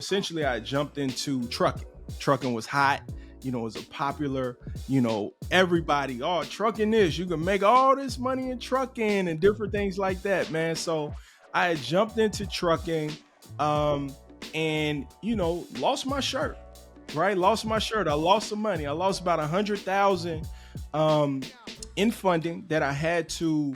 essentially I jumped into trucking. Trucking was hot. It was a popular, everybody, oh, trucking this, you can make all this money in trucking and different things like that, man. So I had jumped into trucking, and, lost my shirt, right? Lost my shirt. I lost some money. I lost about 100,000 in funding that I had to,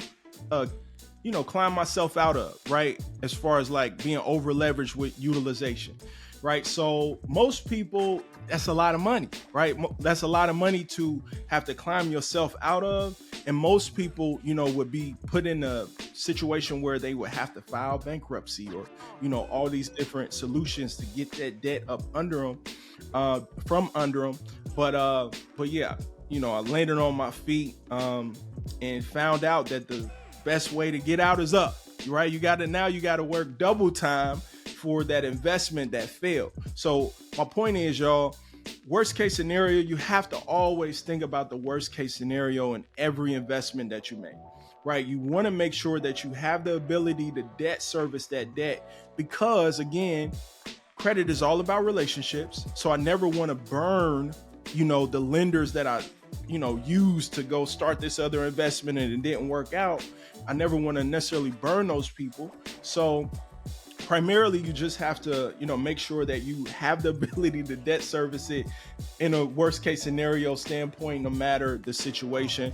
climb myself out of, right? As far as like being over leveraged with utilization, right? So most people, that's a lot of money, right? That's a lot of money to have to climb yourself out of. And most people, would be put in a situation where they would have to file bankruptcy or, all these different solutions to get that debt up under them, from under them. But yeah, I landed on my feet, and found out that the best way to get out is up, right? You got to work double time for that investment that failed. So my point is, y'all, worst case scenario, you have to always think about the worst case scenario in every investment that you make, right? You want to make sure that you have the ability to debt service that debt, because again, credit is all about relationships. So I never want to burn, the lenders that I, used to go start this other investment and it didn't work out. I never want to necessarily burn those people. So primarily, you just have to, make sure that you have the ability to debt service it in a worst case scenario standpoint, no matter the situation.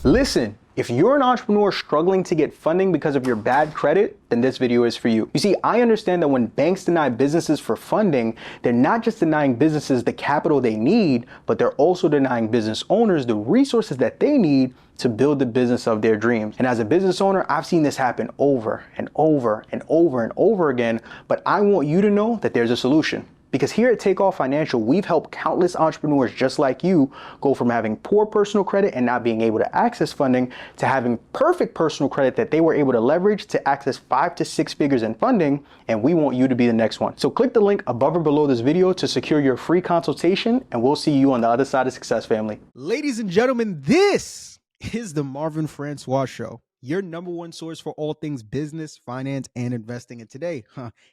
Listen, if you're an entrepreneur struggling to get funding because of your bad credit, then this video is for you. You see, I understand that when banks deny businesses for funding, they're not just denying businesses the capital they need, but they're also denying business owners the resources that they need to build the business of their dreams. And as a business owner, I've seen this happen over and over and over and over again, but I want you to know that there's a solution. Because here at Takeoff Financial, we've helped countless entrepreneurs just like you go from having poor personal credit and not being able to access funding to having perfect personal credit that they were able to leverage to access 5 to 6 figures in funding, and we want you to be the next one. So click the link above or below this video to secure your free consultation, and we'll see you on the other side of success, family. Ladies and gentlemen, this is the Marvin Francois Show, your number one source for all things business, finance, and investing. And today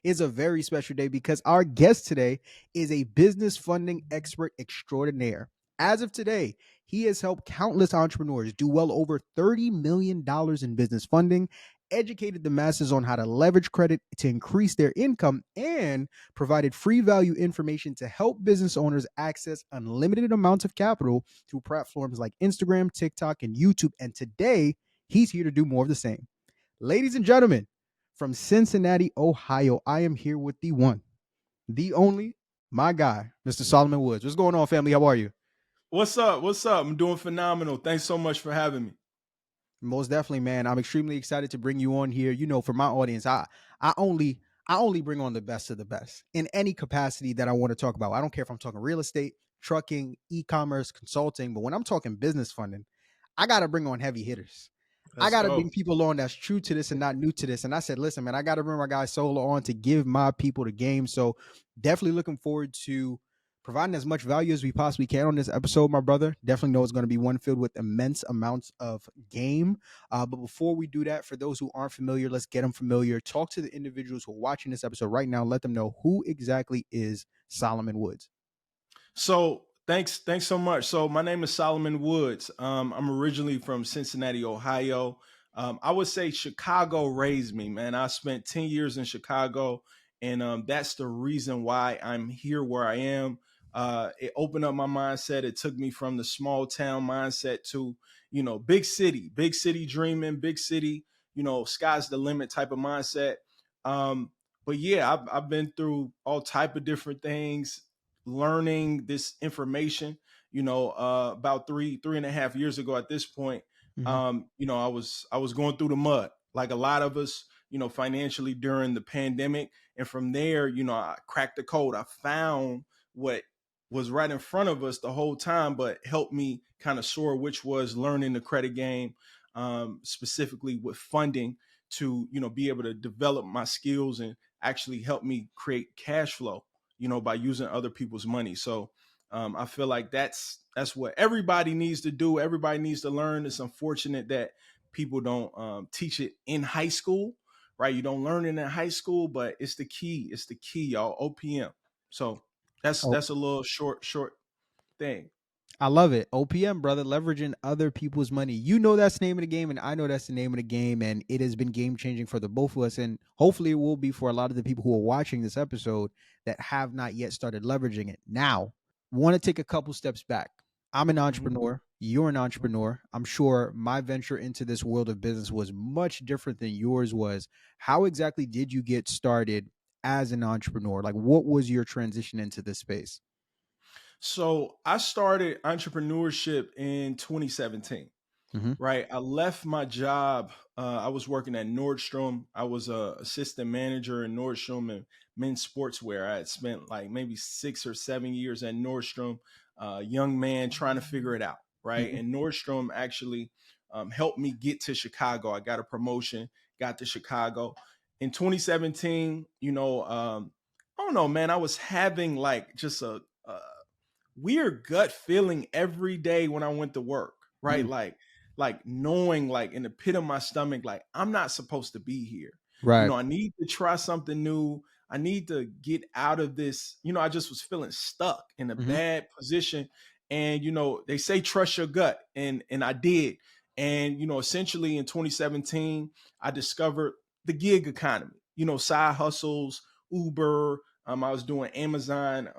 is a very special day because our guest today is a business funding expert extraordinaire. As of today, he has helped countless entrepreneurs do well over $30 million in business funding, educated the masses on how to leverage credit to increase their income, and provided free value information to help business owners access unlimited amounts of capital through platforms like Instagram, TikTok, and YouTube. And today, he's here to do more of the same. Ladies and gentlemen, from Cincinnati, Ohio, I am here with the one, the only, my guy, Mr. Solomon Woods. What's going on, family? How are you? What's up? I'm doing phenomenal. Thanks so much for having me. Most definitely, man. I'm extremely excited to bring you on here. For my audience, I only bring on the best of the best in any capacity that I want to talk about. I don't care if I'm talking real estate, trucking, e-commerce, consulting, but when I'm talking business funding, I got to bring on heavy hitters. I got to bring people on that's true to this and not new to this. And I said, listen, man, I got to bring my guy Solo on to give my people the game. So definitely looking forward to providing as much value as we possibly can on this episode, my brother. Definitely know it's going to be one filled with immense amounts of game. But before we do that, for those who aren't familiar, let's get them familiar. Talk to the individuals who are watching this episode right now. Let them know who exactly is Solomon Woods. So thanks so much. So my name is Solomon Woods. I'm originally from Cincinnati, Ohio. I would say Chicago raised me, man. I spent 10 years in Chicago, and that's the reason why I'm here where I am. It opened up my mindset. It took me from the small town mindset to, big city dreaming, big city, sky's the limit type of mindset. But yeah, I've been through all type of different things, learning this information, about three and a half years ago at this point. I was going through the mud like a lot of us, financially during the pandemic. And from there, I cracked the code. I found what was right in front of us the whole time, but helped me kind of soar, which was learning the credit game, specifically with funding to, be able to develop my skills and actually help me create cash flow, by using other people's money. So I feel like that's what everybody needs to do. Everybody needs to learn. It's unfortunate that people don't teach it in high school. right? You don't learn it in high school, but it's the key. It's the key, y'all. OPM. So that's a little short thing. I love it. OPM, brother, leveraging other people's money. You know that's the name of the game, and I know that's the name of the game, and it has been game changing for the both of us, and hopefully it will be for a lot of the people who are watching this episode that have not yet started leveraging it. Now, want to take a couple steps back. I'm an Mhm. entrepreneur. You're an entrepreneur. I'm sure my venture into this world of business was much different than yours was. How exactly did you get started as an entrepreneur? Like, what was your transition into this space? So I started entrepreneurship in 2017. Mm-hmm. Right. I left my job. I was working at Nordstrom. I was a assistant manager in Nordstrom and men's sportswear. I had spent like maybe 6 or 7 years at Nordstrom, young man trying to figure it out. Right. Mm-hmm. And Nordstrom actually helped me get to Chicago. I got a promotion, got to Chicago in 2017. I don't know, man. I was having like just a weird gut feeling every day when I went to work, right? Mm-hmm. Like knowing like in the pit of my stomach, like I'm not supposed to be here. Right. I need to try something new. I need to get out of this. I just was feeling stuck in a Mm-hmm. bad position. And they say trust your gut. And I did. And essentially in 2017, I discovered the gig economy, side hustles, Uber. I was doing Amazon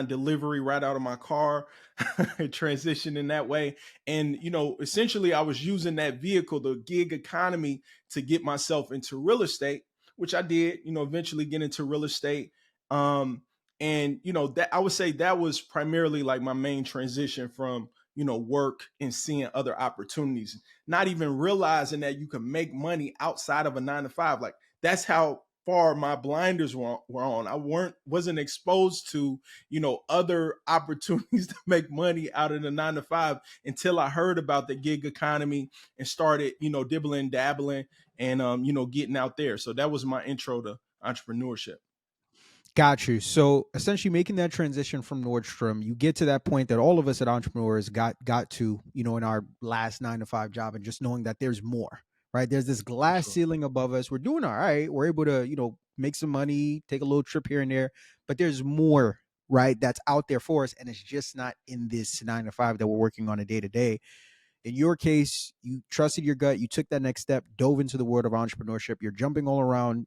delivery right out of my car, transition in that way. And, essentially I was using that vehicle, the gig economy, to get myself into real estate, which I did, eventually get into real estate. And, that I would say that was primarily like my main transition from, work and seeing other opportunities, not even realizing that you can make money outside of a 9 to 5. Like that's how far my blinders were on. I wasn't exposed to other opportunities to make money out of the 9 to 5 until I heard about the gig economy and started dibbling dabbling and getting out there. So that was my intro to entrepreneurship. Got you. So essentially making that transition from Nordstrom, you get to that point that all of us at entrepreneurs got to, in our last 9 to 5 job, and just knowing that there's more, right? There's this For glass sure. ceiling above us. We're doing all right. We're able to, make some money, take a little trip here and there, but there's more, right? That's out there for us. And it's just not in this 9 to 5 that we're working on a day to day. In your case, you trusted your gut, you took that next step, dove into the world of entrepreneurship. You're jumping all around,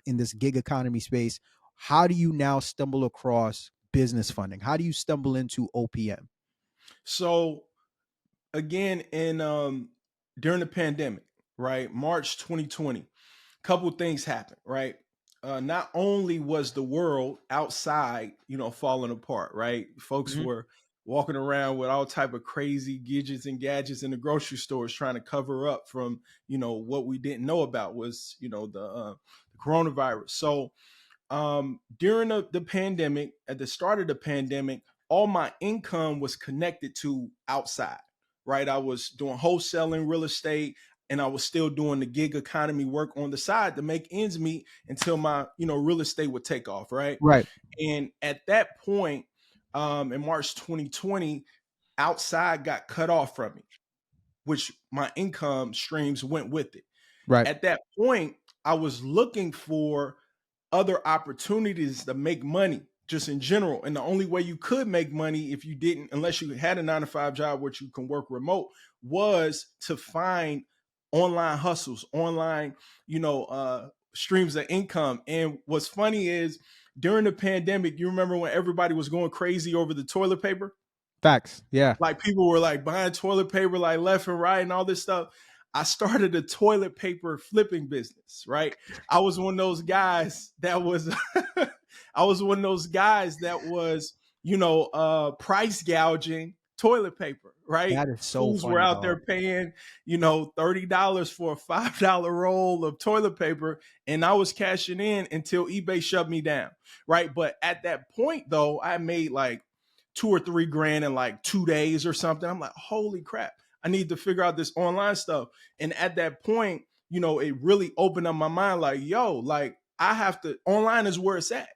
in this gig economy space. How do you now stumble across business funding? How do you stumble into OPM? So again, in during the pandemic, right, March 2020, couple things happened, right? Not only was the world outside, falling apart, right? Folks Mhm. were walking around with all type of crazy gadgets and gadgets in the grocery stores trying to cover up from, what we didn't know about was, the coronavirus. So during the pandemic, at the start of the pandemic, all my income was connected to outside, right? I was doing wholesaling, real estate, and I was still doing the gig economy work on the side to make ends meet until my, real estate would take off, right? Right. And at that point, in March 2020, outside got cut off from me, which my income streams went with it. Right. At that point, I was looking for other opportunities to make money just in general. And the only way you could make money if you didn't, unless you had a 9 to 5 job which you can work remote, was to find online hustles, online, streams of income. And what's funny is during the pandemic, you remember when everybody was going crazy over the toilet paper? Facts. Yeah. Like people were like buying toilet paper like left and right and all this stuff. I started a toilet paper flipping business, right? I was one of those guys that was I was one of those guys that was, price gouging toilet paper, right? That is so Fools were funny, out dog. there paying, $30 for a $5 roll of toilet paper, and I was cashing in until eBay shut me down, right? But at that point though, I made like 2 or 3 grand in like 2 days or something. I'm like, holy crap, I need to figure out this online stuff. And at that point, it really opened up my mind like, yo, like I have to, online is where it's at,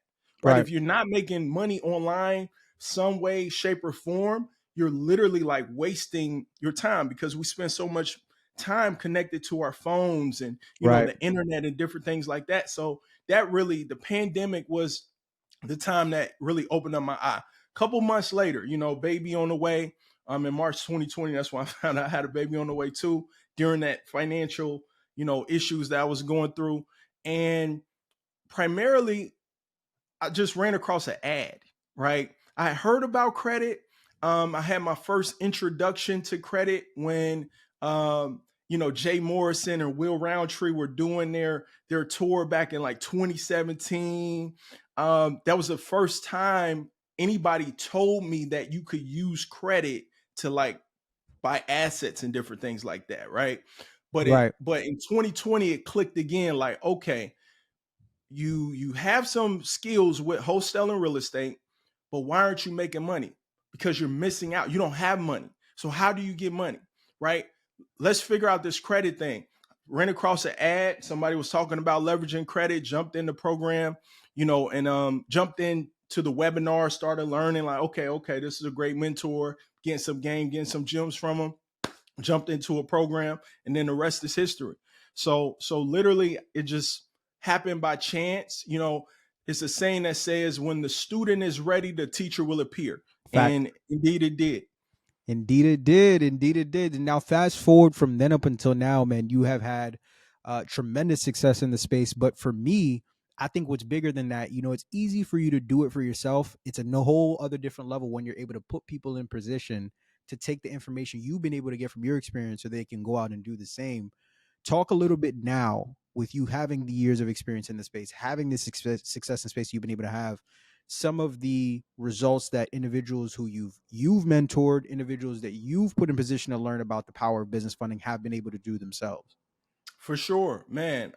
right? Right. If you're not making money online, some way, shape, or form, you're literally like wasting your time because we spend so much time connected to our phones and, Right. the internet and different things like that. So that really, the pandemic was the time that really opened up my eye. Couple months later, baby on the way. In March 2020, that's when I found out I had a baby on the way too, during that financial, issues that I was going through. And primarily, I just ran across an ad, right? I heard about credit. I had my first introduction to credit when, Jay Morrison and Will Roundtree were doing their tour back in like 2017. That was the first time anybody told me that you could use credit to like buy assets and different things like that, right? Right. But in 2020 it clicked again, like, okay, you have some skills with wholesaling real estate, but why aren't you making money? Because you're missing out. You don't have money. So how do you get money? Right? Let's figure out this credit thing. Ran across an ad. Somebody was talking about leveraging credit, jumped in the program, and jumped in to the webinar, started learning like, okay, this is a great mentor, getting some game, getting some gems from them, jumped into a program, and then the rest is history. So literally it just happened by chance. It's a saying that says when the student is ready, the teacher will appear. Fact. And indeed it did. Indeed it did. Indeed it did. And now fast forward from then up until now, man, you have had tremendous success in the space. But for me, I think what's bigger than that, it's easy for you to do it for yourself. It's a whole other different level when you're able to put people in position to take the information you've been able to get from your experience so they can go out and do the same. Talk a little bit now with you having the years of experience in the space, having this success in space you've been able to have, some of the results that individuals who you've mentored, individuals that you've put in position to learn about the power of business funding have been able to do themselves. For sure, man.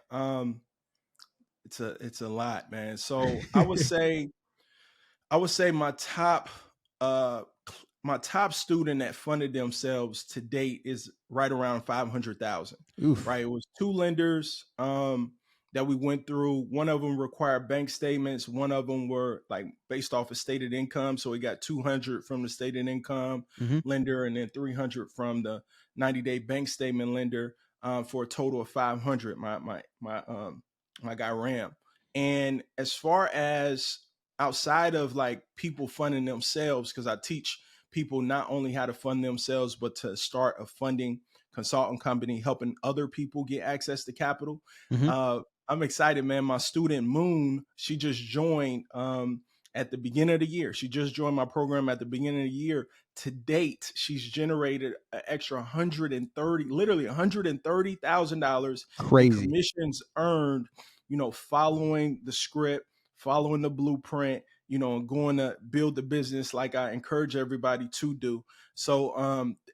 It's a lot, man. So I would say uh my top student that funded themselves to date is right around 500,000. Oof. Right, it was two lenders that we went through. One of them required bank statements. One of them were like based off of stated income. So we got 200 from the stated income lender, and then 300 from the 90-day bank statement lender, for a total of 500. My guy Ram. And as far as outside of like people funding themselves, because I teach people not only how to fund themselves, but to start a funding consultant company, helping other people get access to capital. I'm excited, man. My student Moon, she just joined at the beginning of the year. She just joined my program at the beginning of the year. To date, she's generated an extra literally $130,000 in Crazy. commissions earned, following the script, following the blueprint, and going to build the business like I encourage everybody to do. So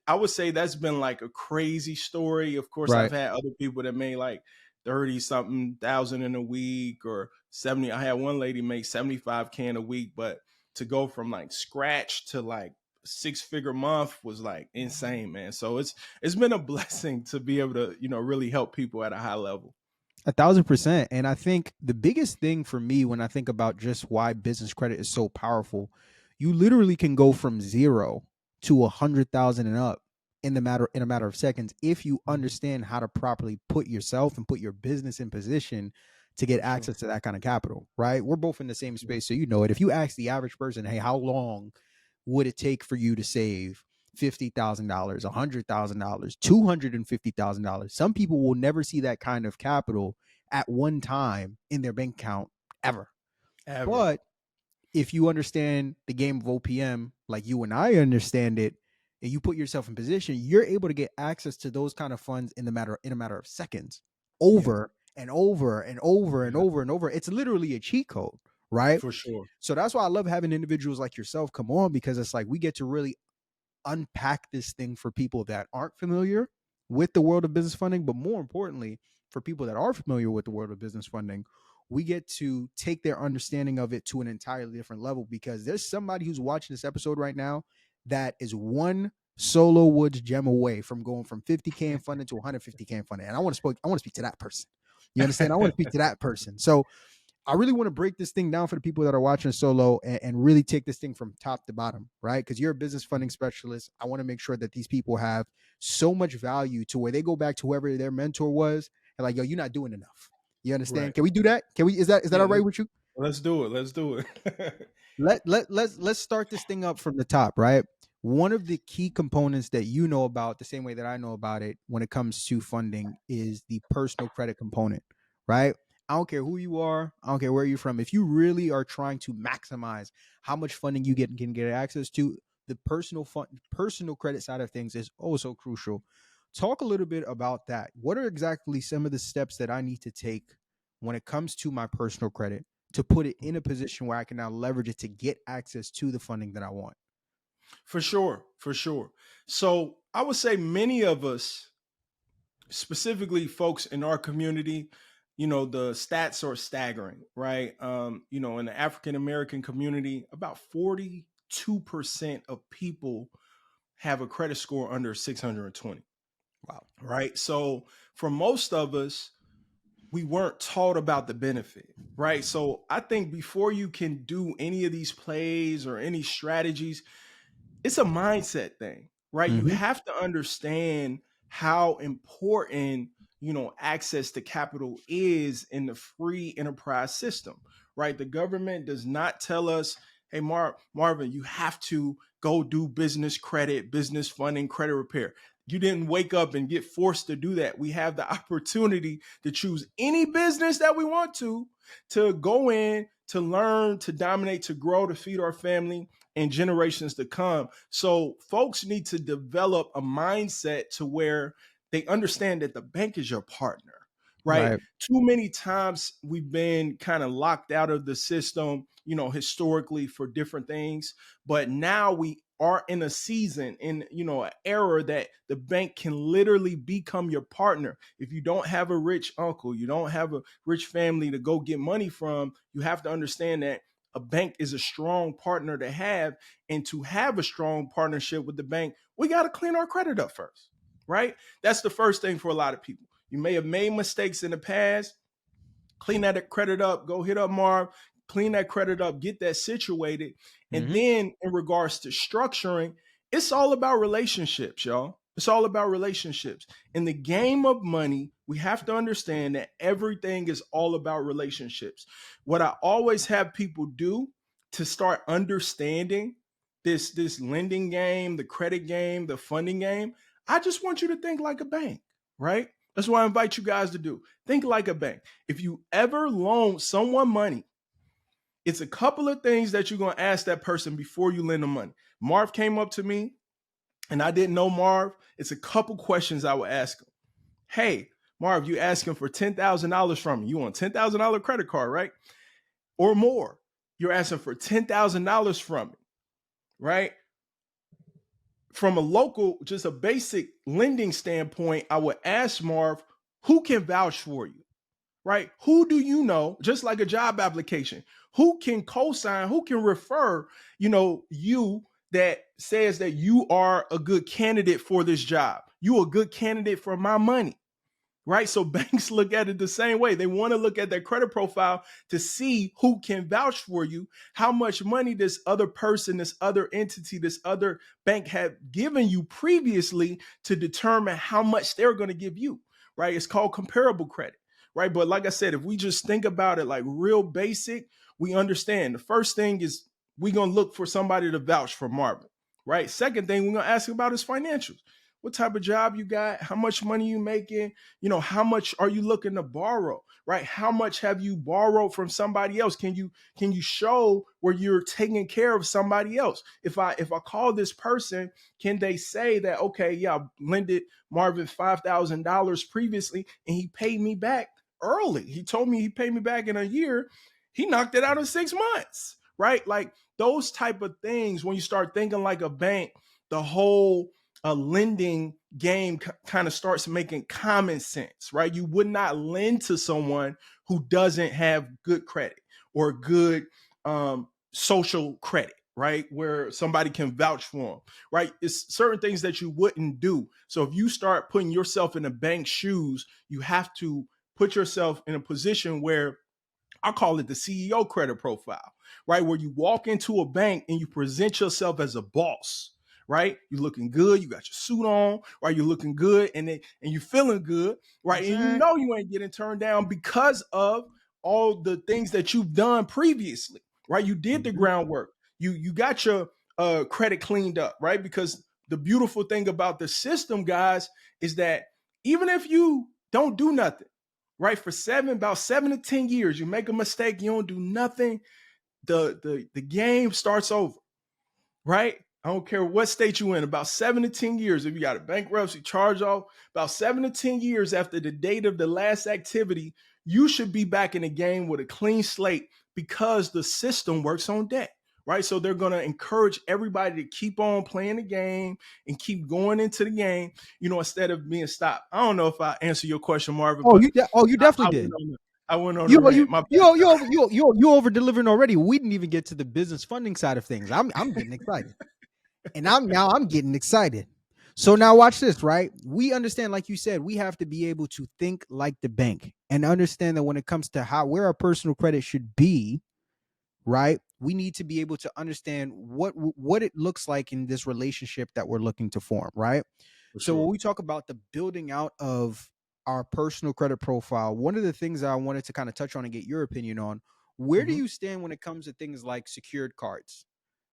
I would say that's been like a crazy story. Of course, Right. I've had other people that made like 30 something thousand in a week, or 70. I had one lady make 75K in a week, but to go from like scratch to like 6-figure month was like insane, man. So it's been a blessing to be able to, really help people at a high level. 1,000%. And I think the biggest thing for me when I think about just why business credit is so powerful, you literally can go from 0 to 100,000 and up in a matter of seconds if you understand how to properly put yourself and put your business in position to get access to that kind of capital, right? We're both in the same space, so you know it. If you ask the average person, hey, how long would it take for you to save $50,000, $100,000, $250,000? Some people will never see that kind of capital at one time in their bank account ever. But if you understand the game of OPM like you and I understand it, and you put yourself in position, you're able to get access to those kind of funds in a matter of seconds, over and over and over and over and over. It's literally a cheat code, right? For sure. So that's why I love having individuals like yourself come on, because it's like we get to really unpack this thing for people that aren't familiar with the world of business funding, but more importantly, for people that are familiar with the world of business funding, we get to take their understanding of it to an entirely different level, because there's somebody who's watching this episode right now that is one Solo Woods gem away from going from 50K in funding to 150K in funding. And I want to speak to that person. You understand? I want to speak to that person. So I really want to break this thing down for the people that are watching solo and really take this thing from top to bottom, right? Because you're a business funding specialist. I want to make sure that these people have so much value to where they go back to whoever their mentor was and like, yo, you're not doing enough. You understand? Right. Can we do that? Can we? Is that Yeah, all right with you? let's do it. Let's do it. Let's start this thing up from the top, right? One of the key components that you know about the same way that I know about it when it comes to funding is the personal credit component, right? I don't care who you are, I don't care where you're from. If you really are trying to maximize how much funding you can get access to, the personal credit side of things is also crucial. Talk a little bit about that. What are exactly some of the steps that I need to take when it comes to my personal credit to put it in a position where I can now leverage it to get access to the funding that I want? For sure. For sure. So I would say many of us, specifically folks in our community, the stats are staggering, right? In the African American community, about 42% of people have a credit score under 620. Wow. Right. So for most of us, we weren't taught about the benefit, right? So I think before you can do any of these plays or any strategies, it's a mindset thing, right? You Mm-hmm. have to understand how important, access to capital is in the free enterprise system, right? The government does not tell us, hey, Marvin, you have to go do business credit, business funding, credit repair. You didn't wake up and get forced to do that. We have the opportunity to choose any business that we want to go in, to learn, to dominate, to grow, to feed our family and generations to come. So folks need to develop a mindset to where they understand that the bank is your partner, right? Right. Too many times we've been kind of locked out of the system, historically for different things, but now we are in a season, in an era that the bank can literally become your partner. If you don't have a rich uncle, you don't have a rich family to go get money from, you have to understand that a bank is a strong partner to have. And to have a strong partnership with the bank, we got to clean our credit up first, right? That's the first thing for a lot of people. You may have made mistakes in the past. Clean that credit up. Go hit up Marv. Clean that credit up. Get that situated. And Mm-hmm. then in regards to structuring, it's all about relationships, y'all. It's all about relationships. In the game of money, we have to understand that everything is all about relationships. What I always have people do to start understanding this lending game, the credit game, the funding game, I just want you to think like a bank, right? That's what I invite you guys to do. Think like a bank. If you ever loan someone money, it's a couple of things that you're going to ask that person before you lend them money. Marv came up to me and I didn't know Marv. It's a couple questions I would ask him. Hey, Marv, you asking for $10,000 from me. You want a $10,000 credit card, right? Or more. You're asking for $10,000 from me, right? From a local, just a basic lending standpoint, I would ask Marv, who can vouch for you, right? Who do you know, just like a job application, who can co-sign, who can refer, you that says that you are a good candidate for this job. You a good candidate for my money. Right. So banks look at it the same way. They want to look at their credit profile to see who can vouch for you, how much money this other person, this other entity, this other bank had given you previously to determine how much they're going to give you. Right. It's called comparable credit. Right. But like I said, if we just think about it like real basic, we understand the first thing is we're going to look for somebody to vouch for Marvin. Right. Second thing, we're going to ask about his financials. What type of job you got? How much money you making? How much are you looking to borrow, right? How much have you borrowed from somebody else? Can you show where you're taking care of somebody else? If I call this person, can they say that, okay, yeah, I lended Marvin $5,000 previously and he paid me back early. He told me he paid me back in a year. He knocked it out in 6 months, right? Like those type of things, when you start thinking like a bank, the whole lending game kind of starts making common sense, right? You would not lend to someone who doesn't have good credit or good social credit, right? Where somebody can vouch for them, right? It's certain things that you wouldn't do. So if you start putting yourself in the bank's shoes, you have to put yourself in a position where, I call it the CEO credit profile, right? Where you walk into a bank and you present yourself as a boss, right? You're looking good, you got your suit on, right? You're looking good and you're feeling good, right? And you know you ain't getting turned down because of all the things that you've done previously, right? You did the groundwork. You got your credit cleaned up, right? Because the beautiful thing about the system, guys, is that even if you don't do nothing, right, for about 7 to 10 years, you make a mistake, you don't do nothing, the game starts over, right? I don't care what state you in, about 7 to 10 years, if you got a bankruptcy, charge off, about 7 to 10 years after the date of the last activity, you should be back in the game with a clean slate because the system works on debt, right? So they're going to encourage everybody to keep on playing the game and keep going into the game, instead of being stopped. I don't know if I answer your question, Marvin, but You definitely did. I went on a rant. My bad. You over delivering already. We didn't even get to the business funding side of things. I'm getting excited. And I'm getting excited. So now watch this, right? We understand, like you said, we have to be able to think like the bank and understand that when it comes to where our personal credit should be, right? We need to be able to understand what it looks like in this relationship that we're looking to form, right? So when we talk about the building out of our personal credit profile, one of the things that I wanted to kind of touch on and get your opinion on, where do you stand when it comes to things like secured cards?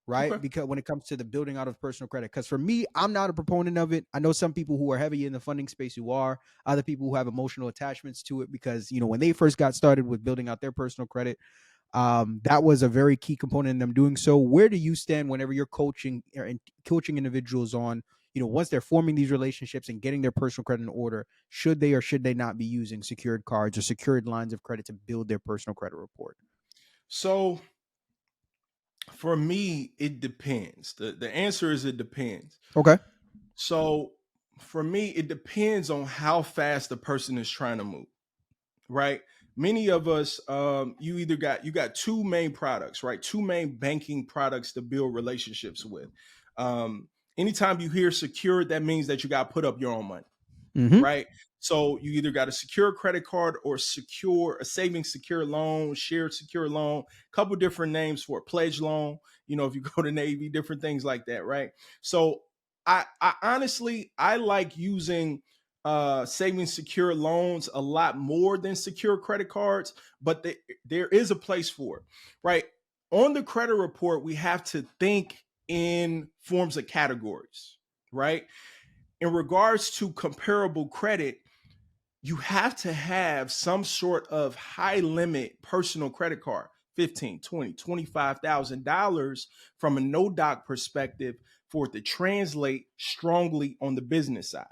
Right? Okay. Because when it comes to the building out of personal credit, because for me, I'm not a proponent of it. I know some people who are heavy in the funding space who are, other people who have emotional attachments to it because, when they first got started with building out their personal credit, that was a very key component in them doing so. Where do you stand whenever you're coaching individuals on, once they're forming these relationships and getting their personal credit in order, should they or should they not be using secured cards or secured lines of credit to build their personal credit report? So for me, it depends. The answer is it depends. Okay. So for me, it depends on how fast the person is trying to move, right? Many of us, you got two main products, right? Two main banking products to build relationships with. Anytime you hear secured, that means that you got to put up your own money, right? So you either got a secure credit card or a savings secure loan, shared secure loan, couple different names for a pledge loan. If you go to Navy, different things like that, right? So I honestly, I like using savings secure loans a lot more than secure credit cards, but there is a place for it, right? On the credit report, we have to think in forms of categories, right? In regards to comparable credit, you have to have some sort of high limit personal credit card, $15, $20, $25,000 from a no doc perspective for it to translate strongly on the business side,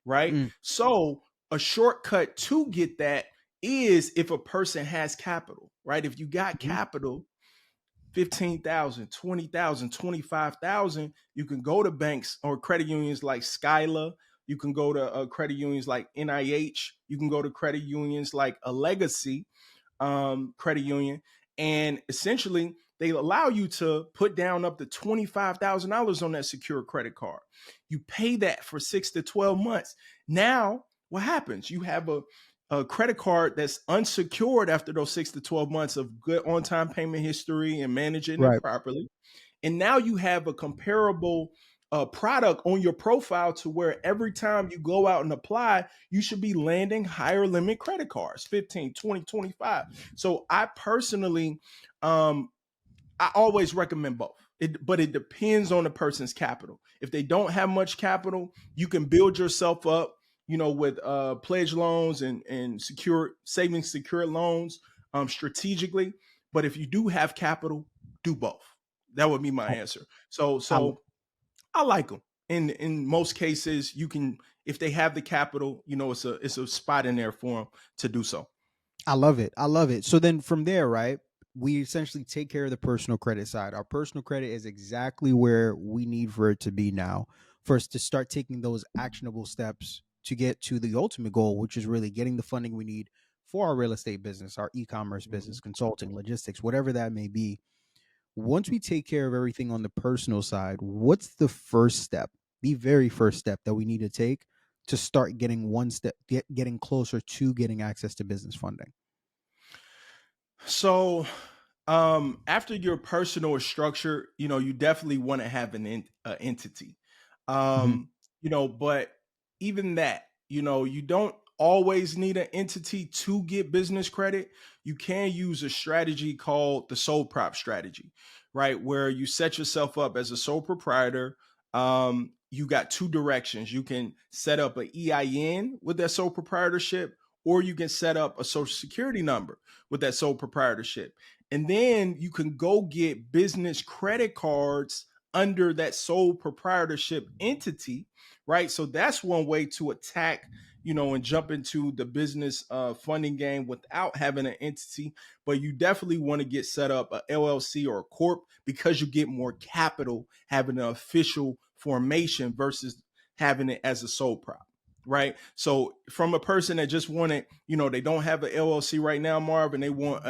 right? So a shortcut to get that is if a person has capital, right? If you got capital, 15,000, 20,000, 25,000, you can go to banks or credit unions like Skyla. You can go to credit unions like NIH. You can go to credit unions like a Legacy credit union. And essentially, they allow you to put down up to $25,000 on that secure credit card. You pay that for 6 to 12 months. Now, what happens? You have a credit card that's unsecured after those 6 to 12 months of good on-time payment history and managing it properly. And now you have a comparable product on your profile to where every time you go out and apply, you should be landing higher limit credit cards, 15, 20, 25. So I personally, I always recommend both. But it depends on the person's capital. If they don't have much capital, you can build yourself up, with pledge loans and secure savings, secure loans strategically. But if you do have capital, do both. That would be my answer. So I like them. In most cases, you can, if they have the capital, it's a spot in there for them to do so. I love it. I love it. So then from there, right, we essentially take care of the personal credit side. Our personal credit is exactly where we need for it to be now for us to start taking those actionable steps to get to the ultimate goal, which is really getting the funding we need for our real estate business, our e-commerce business, consulting, logistics, whatever that may be. Once we take care of everything on the personal side, what's the first step, the very first step that we need to take to start getting getting closer to getting access to business funding? So, after your personal is structured, you definitely want to have an entity. Hmm. But even that, you don't always need an entity to get business credit. You can use a strategy called the sole prop strategy, right? Where you set yourself up as a sole proprietor. You got two directions. You can set up an EIN with that sole proprietorship, or you can set up a social security number with that sole proprietorship. And then you can go get business credit cards under that sole proprietorship entity, right? So that's one way to attack, and jump into the business funding game without having an entity. But you definitely want to get set up a LLC or a corp because you get more capital having an official formation versus having it as a sole prop, right? So from a person that just wanted, they don't have an LLC right now, Marv, and they want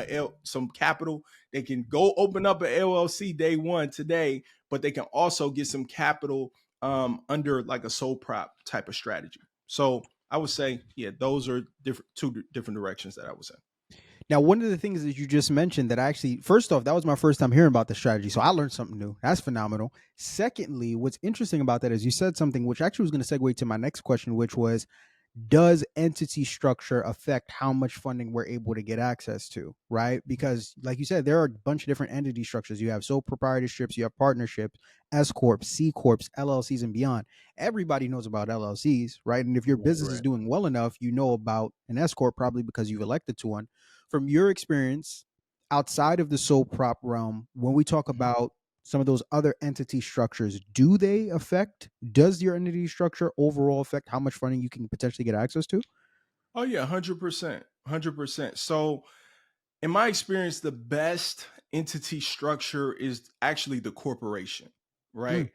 some capital, they can go open up an LLC day one today, but they can also get some capital under like a sole prop type of strategy. So I would say, yeah, those are two different directions that I would say. Now, one of the things that you just mentioned that I actually, first off, that was my first time hearing about the strategy. So I learned something new. That's phenomenal. Secondly, what's interesting about that is you said something which actually was going to segue to my next question, which was, does entity structure affect how much funding we're able to get access to, right? Because like you said, there are a bunch of different entity structures. You have sole proprietorships, you have partnerships, S corps, C corps, LLCs, and beyond. Everybody knows about LLCs, right? And if your business is Right. doing well enough, you know about an S corp probably because you've elected to one. From your experience outside of the sole prop realm, when we talk about some of those other entity structures, does your entity structure overall affect how much funding you can potentially get access to? Oh yeah, 100%, 100%. So in my experience, the best entity structure is actually the corporation, Mm, right?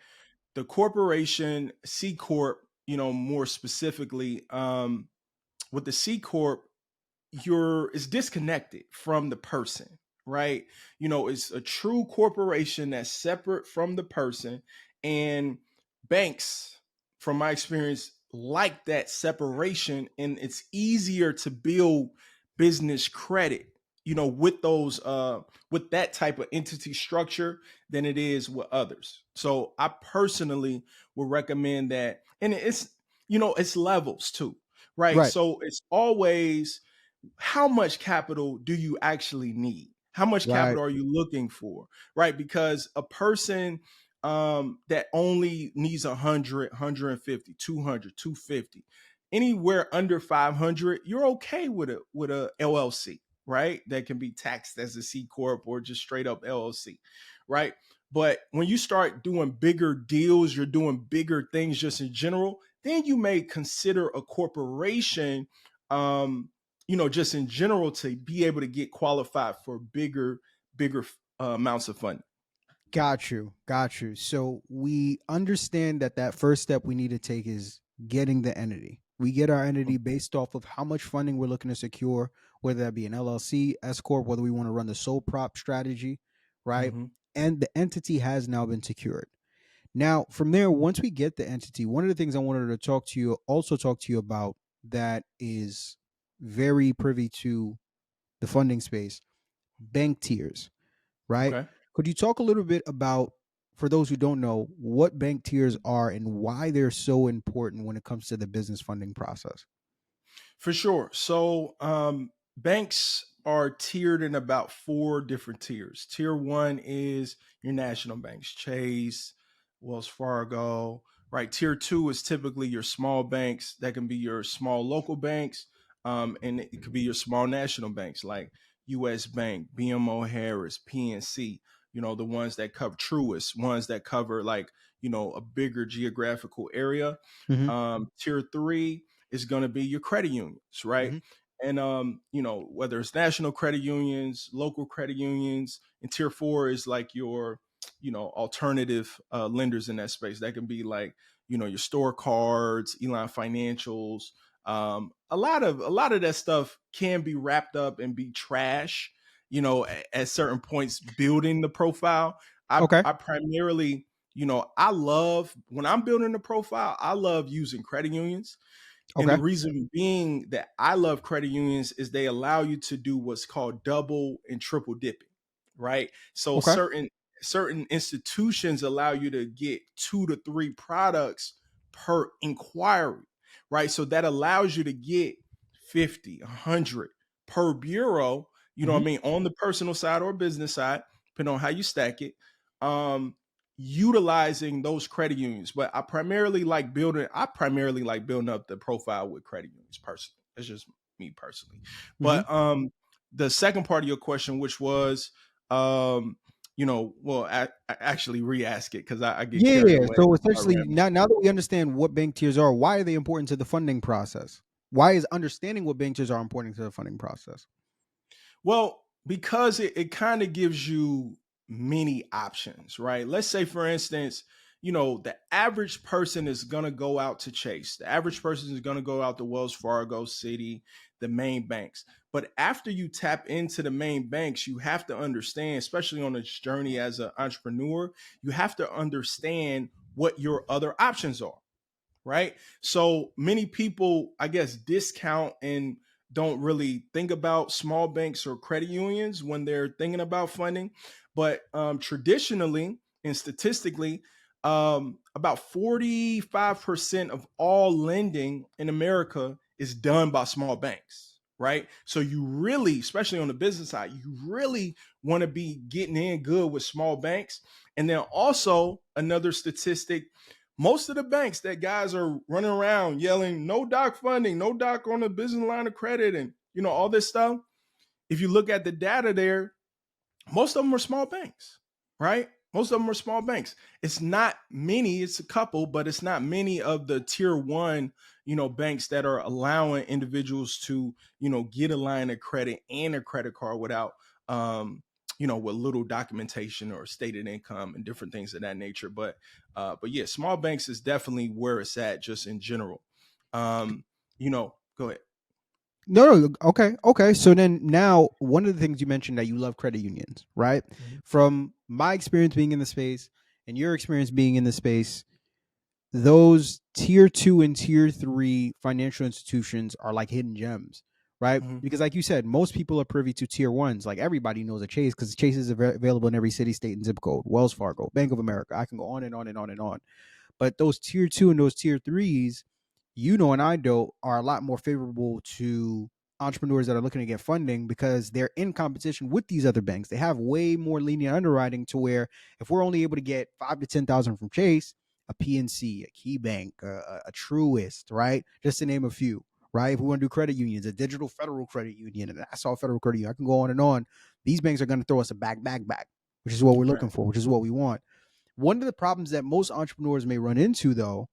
The corporation, C corp, more specifically, with the C corp, it's disconnected from the person, right? It's a true corporation that's separate from the person. And banks, from my experience, like that separation, and it's easier to build business credit, with those with that type of entity structure than it is with others. So I personally would recommend that. And it's levels too, right? right, So it's always, how much capital do you actually need? How much right, capital are you looking for? Right? Because a person that only needs 100, 150, 200, 250, anywhere under 500, you're okay with a LLC, right? That can be taxed as a C corp or just straight up LLC, right? But when you start doing bigger deals, you're doing bigger things just in general, then you may consider a corporation, um, just in general, to be able to get qualified for bigger amounts of funding. got you. So we understand that first step we need to take is getting the entity. We get our entity based off of how much funding we're looking to secure, whether that be an LLC, S corp, whether we want to run the sole prop strategy, right? Mhm. And the entity has now been secured. Now, from there, once we get the entity, one of the things I wanted to talk to you about that is very privy to the funding space, bank tiers, right? Okay. Could you talk a little bit about, for those who don't know, what bank tiers are and why they're so important when it comes to the business funding process? For sure. So banks are tiered in about four different tiers. Tier one is your national banks, Chase, Wells Fargo, right? Tier two is typically your small banks. That can be your small local banks, and it could be your small national banks like US Bank, BMO Harris, PNC, the ones that cover Truist, ones that cover like, a bigger geographical area. Hmm. Tier three is going to be your credit unions, right? Hmm. And whether it's national credit unions, local credit unions, and tier four is like your, alternative lenders in that space. That can be like, your store cards, Elon Financials. A lot of that stuff can be wrapped up and be trash, at certain points building the profile. I Okay. I primarily, I love when I'm building the profile, I love using credit unions And Okay. the reason being that I love credit unions is they allow you to do what's called double and triple dipping, right? So Okay. certain institutions allow you to get 2 to 3 products per inquiry, right? So that allows you to get 50, 100 per bureau, you know what I Mhm. mean, on the personal side or business side, depending on how you stack it. Um, Utilizing those credit unions. But I primarily like building up the profile with credit unions personally. That's just me personally. Mhm. But the second part of your question, which was well, I actually re-ask it because I get carried Yeah. away. So I essentially, rambling. now that we understand what bank tiers are, why are they important to the funding process? Why is understanding what bank tiers are important to the funding process? Well, because it kind of gives you many options, right? Let's say, for instance, the average person is going to go out to Chase. The average person is going to go out to Wells Fargo, Citi, the main banks. But after you tap into the main banks, you have to understand, especially on this journey as an entrepreneur, you have to understand what your other options are, right? So many people, I guess, discount and don't really think about small banks or credit unions when they're thinking about funding. But traditionally and statistically, about 45% of all lending in America is done by small banks, right? So you really, especially on the business side, you really want to be getting in good with small banks. And then also another statistic, most of the banks that guys are running around yelling, no doc funding, no doc on the business line of credit, and all this stuff. If you look at the data there, most of them are small banks, right? Most of them are small banks. It's not many, it's a couple, but it's not many of the tier one, banks that are allowing individuals to, get a line of credit and a credit card without with little documentation or stated income and different things of that nature. But yeah, small banks is definitely where it's at just in general. Go ahead. No. Okay. Okay. So then now, one of the things you mentioned that you love credit unions, right? Mhm. From my experience being in the space and your experience being in the space, those tier two and tier three financial institutions are like hidden gems, right? Mhm. Because, like you said, most people are privy to tier ones. Like everybody knows a Chase because Chase is available in every city, state, and zip code. Wells Fargo, Bank of America. I can go on and on and on and on. But those tier two and those tier threes, and I know, are a lot more favorable to entrepreneurs that are looking to get funding because they're in competition with these other banks. They have way more lenient underwriting to where if we're only able to get 5 to 10,000 from Chase, a PNC, a Key Bank, a Truist, right? Just to name a few, right? If we want to do credit unions, a Digital Federal Credit Union, and I saw Federal Credit Union, I can go on and on. These banks are going to throw us a back, which is what we're Right. looking for, which is what we want. One of the problems that most entrepreneurs may run into, though,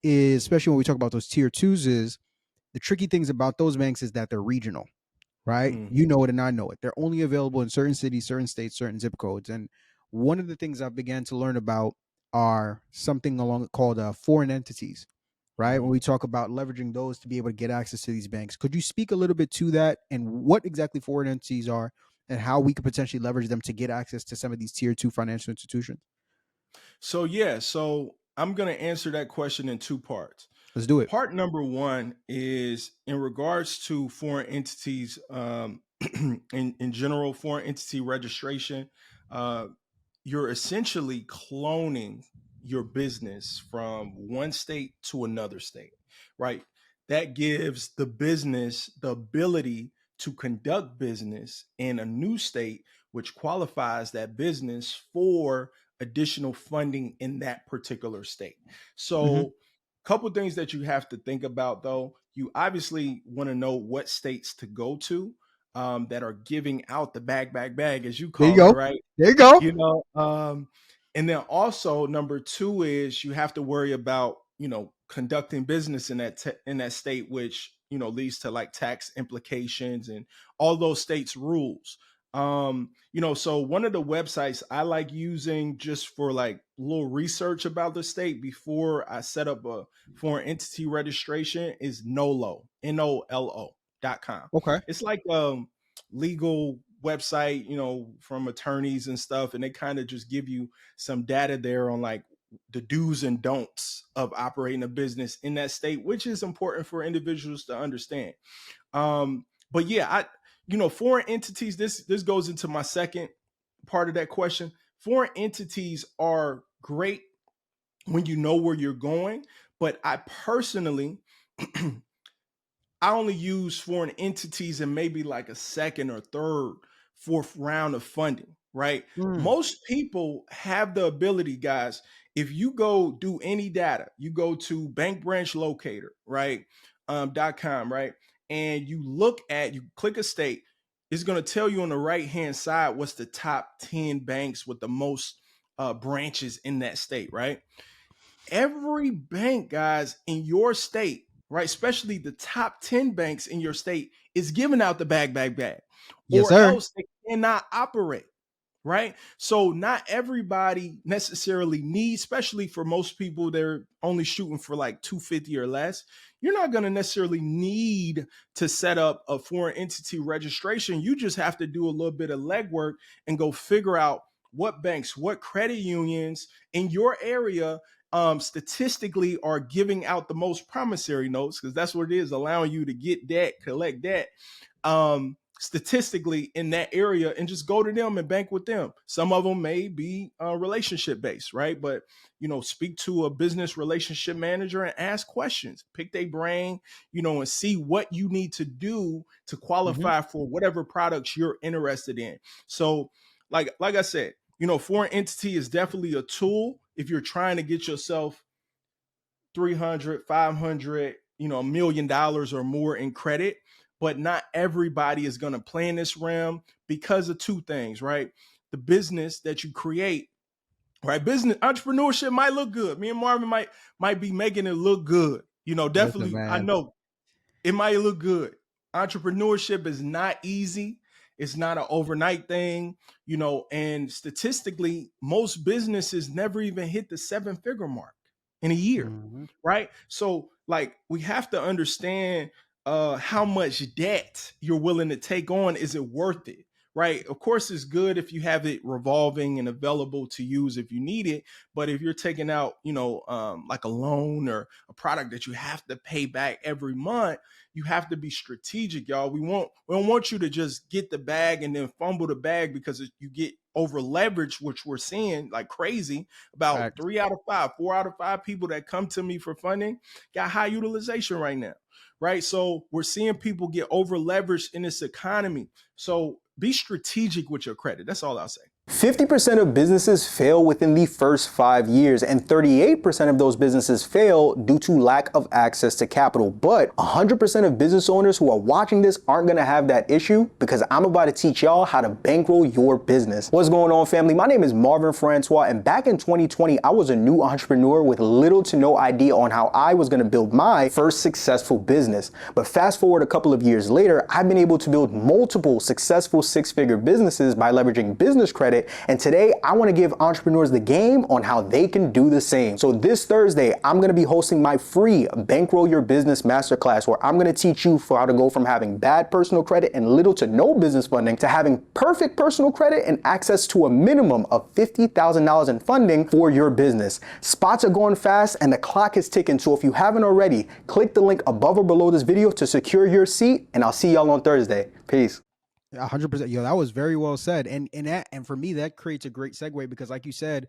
is especially when we talk about those tier twos, is the tricky things about those banks is that they're regional, right? Mhm. You know it and I know it. They're only available in certain cities, certain states, certain zip codes. And one of the things I've began to learn about are something along called foreign entities, right? When Mhm. we talk about leveraging those to be able to get access to these banks, could you speak a little bit to that and what exactly foreign entities are and how we could potentially leverage them to get access to some of these tier two financial institutions? So yeah, so I'm gonna answer that question in two parts. Let's do it. Part number one is in regards to foreign entities, in general, foreign entity registration. Uh, you're essentially cloning your business from one state to another state, right? That gives the business the ability to conduct business in a new state, which qualifies that business for additional funding in that particular state. Mm-hmm. So, a couple things that you have to think about though. You obviously want to know what states to go to, that are giving out the bag, as you There you call it, go. right? There you go. you know and then also number two is you have to worry about conducting business in in that state, which leads to like tax implications and all those states rules. So one of the websites I like using just for like a little research about the state before I set up a foreign entity registration is NOLO.com. Okay. It's like legal website, from attorneys and stuff, and they kind of just give you some data there on like the do's and don'ts of operating a business in that state, which is important for individuals to understand. But yeah, foreign entities, this goes into my second part of that question. Foreign entities are great when you know where you're going, but I personally I only use foreign entities in maybe like a second or third, fourth round of funding, right? Mm. Most people have the ability, guys. If you go do any data, you go to bank branch locator, right? .com, right? And you click a state, it's going to tell you on the right hand side what's the top 10 banks with the most branches in that state, right? Every bank, guys, in your state, right, especially the top 10 banks in your state, is giving out the bag, Yes, or sir. else they cannot operate. Right. So not everybody necessarily needs, especially for most people, they're only shooting for like 250 or less. You're not going to necessarily need to set up a foreign entity registration. You just have to do a little bit of legwork and go figure out what banks, what credit unions in your area statistically are giving out the most promissory notes, because that's what it is, allowing you to get debt, collect debt. Statistically in that area, and just go to them and bank with them. Some of them may be relationship based, right? But speak to a business relationship manager and ask questions, pick their brain, and see what you need to do to Mm-hmm. qualify for whatever products you're interested in. So like I said, foreign entity is definitely a tool if you're trying to get yourself 300, 500, $1 million or more in credit. But not everybody is going to play in this realm because of two things, right? The business that you create, right? Business entrepreneurship might look good. Me and Marvin might be making it look good. Listen, Definitely, I man. know it might look good. Entrepreneurship is not easy. It's not an overnight thing, and statistically, most businesses never even hit the 7-figure mark in a year, Mm-hmm. right? So, like, we have to understand how much debt you're willing to take on. Is it worth it? Right. Of course, it's good if you have it revolving and available to use if you need it. But if you're taking out, like a loan or a product that you have to pay back every month, you have to be strategic, y'all. We don't want you to just get the bag and then fumble the bag because you get over leveraged, which we're seeing like crazy. About Facts. 3 out of 5, 4 out of 5 people that come to me for funding got high utilization right now. Right. So we're seeing people get over leveraged in this economy. So be strategic with your credit. That's all I'll say. 50% of businesses fail within the first 5 years, and 38% of those businesses fail due to lack of access to capital. But 100% of business owners who are watching this aren't going to have that issue, because I'm about to teach y'all how to bankroll your business. What's going on, family? My name is Marvin Francois, and back in 2020, I was a new entrepreneur with little to no idea on how I was going to build my first successful business. But fast forward a couple of years later, I've been able to build multiple successful six-figure businesses by leveraging business credit. And today I want to give entrepreneurs the game on how they can do the same. So this Thursday, I'm going to be hosting my free Bankroll Your Business Masterclass, where I'm going to teach you how to go from having bad personal credit and little to no business funding to having perfect personal credit and access to a minimum of $50,000 in funding for your business. Spots are going fast and the clock is ticking. So if you haven't already, click the link above or below this video to secure your seat, and I'll see y'all on Thursday. Peace. 100%. Yo, that was very well said. And for me, that creates a great segue, because like you said,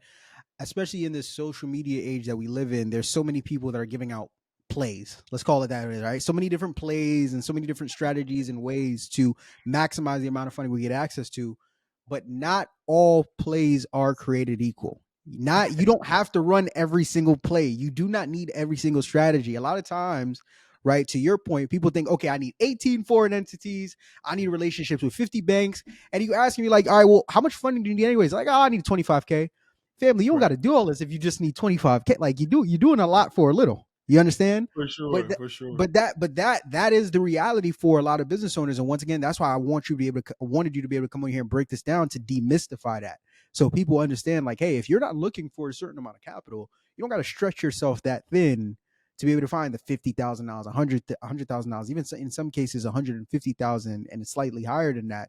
especially in this social media age that we live in, there's so many people that are giving out plays. Let's call it that, right? So many different plays and so many different strategies and ways to maximize the amount of funding we get access to. But not all plays are created equal. You don't have to run every single play. You do not need every single strategy. A lot of times, right, to your point, people think, okay, I need 18 foreign entities. I need relationships with 50 banks. And you asking me like, all right, well, how much funding do you need anyways? Like, oh, I need 25K. Family, you don't got to do all this if you just need 25K. Like, you're doing a lot for a little. You understand? For sure, for sure. But that is the reality for a lot of business owners. And once again, that's why I wanted you to be able to come on here and break this down to demystify that, so people understand, like, hey, if you're not looking for a certain amount of capital, you don't got to stretch yourself that thin to be able to find the $50,000, $100,000, even in some cases $150,000, and it's slightly higher than that.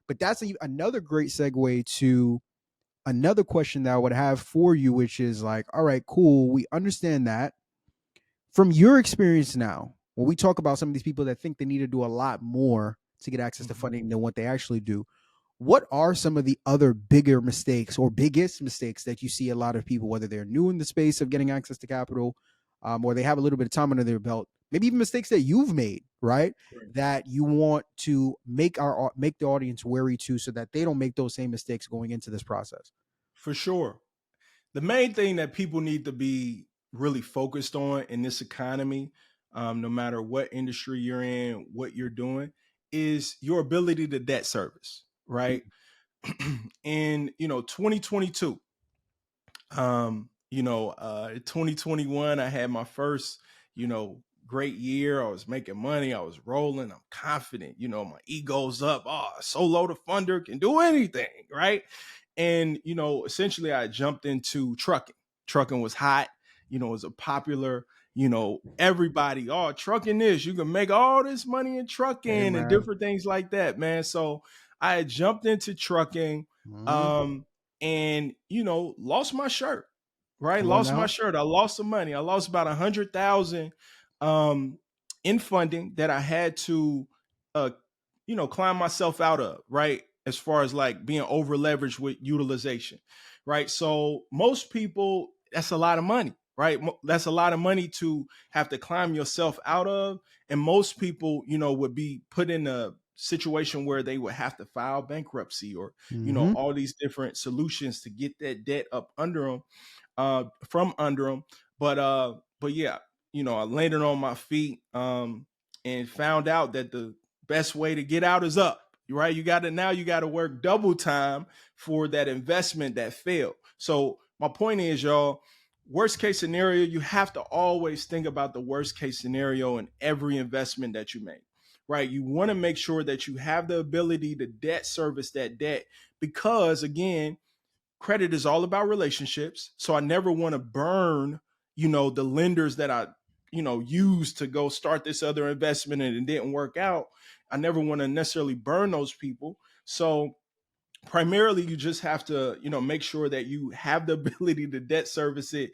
But that's another great segue to another question that I would have for you, which is like, all right, cool, we understand that. From your experience now, when we talk about some of these people that think they need to do a lot more to get access to Mhm. funding than what they actually do, what are some of the other bigger mistakes or biggest mistakes that you see a lot of people, whether they're new in the space of getting access to capital, or they have a little bit of time under their belt, maybe even mistakes that you've made, right? Right. That you want to make the audience wary to, so that they don't make those same mistakes going into this process. For sure. The main thing that people need to be really focused on in this economy, no matter what industry you're in, what you're doing, is your ability to debt service, right? In 2022, 2021, I had my first, great year. I was making money. I was rolling. I'm confident. My ego's up. Oh, solo the funder can do anything, right? And essentially, I jumped into trucking. Trucking was hot. It was a popular. Everybody. Oh, trucking this. You can make all this money in Hey, trucking and man. different things like that, man. So I had jumped into trucking. Mhm. And lost my shirt, right? Come on Lost my now. shirt. I lost some money. I lost about 100,000 um in funding that I had to uh climb myself out of, right? As far as like being over leveraged with utilization, right? So most people, that's a lot of money, right? That's a lot of money to have to climb yourself out of. And most people, would be put in a situation where they would have to file bankruptcy or Hmm. all these different solutions to get that debt up under them, from under them. But yeah, I landed on my feet, and found out that the best way to get out is up. Right, you got to work double time for that investment that failed. So my point is, y'all, worst case scenario, you have to always think about the worst case scenario in every investment that you make. Right, you want to make sure that you have the ability to debt service that debt, because again, credit is all about relationships. So I never want to burn, the lenders that I, used to go start this other investment and it didn't work out. I never want to necessarily burn those people. So primarily you just have to, make sure that you have the ability to debt service it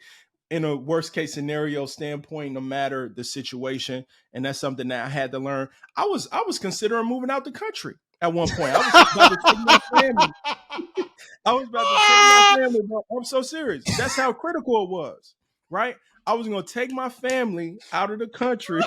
in a worst case scenario standpoint, no matter the situation. And that's something that I had to learn. I was considering moving out the country at one point. I was about to take my family. I was about to take my family, but I'm so serious. That's how critical it was, right? I was going to take my family out of the country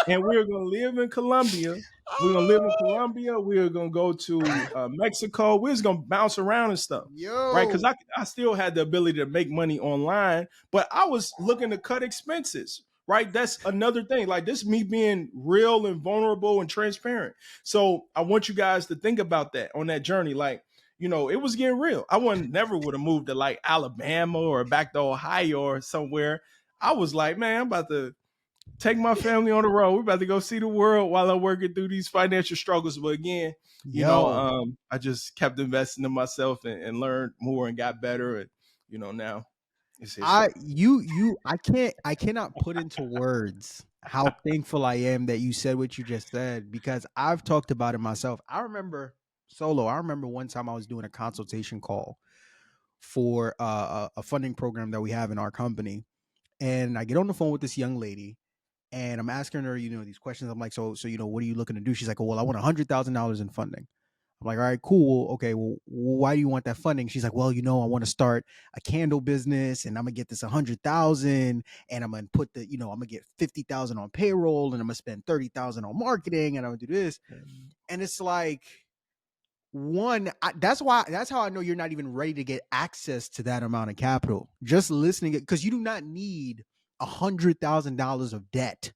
and we were going to live in Colombia. We are going to live in Colombia. We are going to go to Mexico. We was going to bounce around and stuff, right? Because Yo. I still had the ability to make money online, but I was looking to cut expenses, right? That's another thing. Like, this me being real and vulnerable and transparent. So I want you guys to think about that on that journey. Like, it was getting real. I wouldn't never would have moved to like Alabama or back to Ohio or somewhere. I was like, man, I'm about to take my family on the road. We're about to go see the world while I'm working through these financial struggles. But again, Yo. I just kept investing in myself and learned more and got better. And now it's I history. you I cannot put into words how thankful I am that you said what you just said, because I've talked about it myself. I remember one time I was doing a consultation call for a funding program that we have in our company, and I get on the phone with this young lady, and I'm asking her, these questions. I'm like, so what are you looking to do? She's like, well, I want $100,000 in funding. I'm like, all right, cool. Okay, well, why do you want that funding? She's like, well, I want to start a candle business, and I'm gonna get this 100,000, and I'm gonna put I'm gonna get 50,000 on payroll, and I'm gonna spend 30,000 on marketing, and I'm gonna do this. And it's like, that's how I know you're not even ready to get access to that amount of capital. Just listening it, because you do not need $100,000 of debt to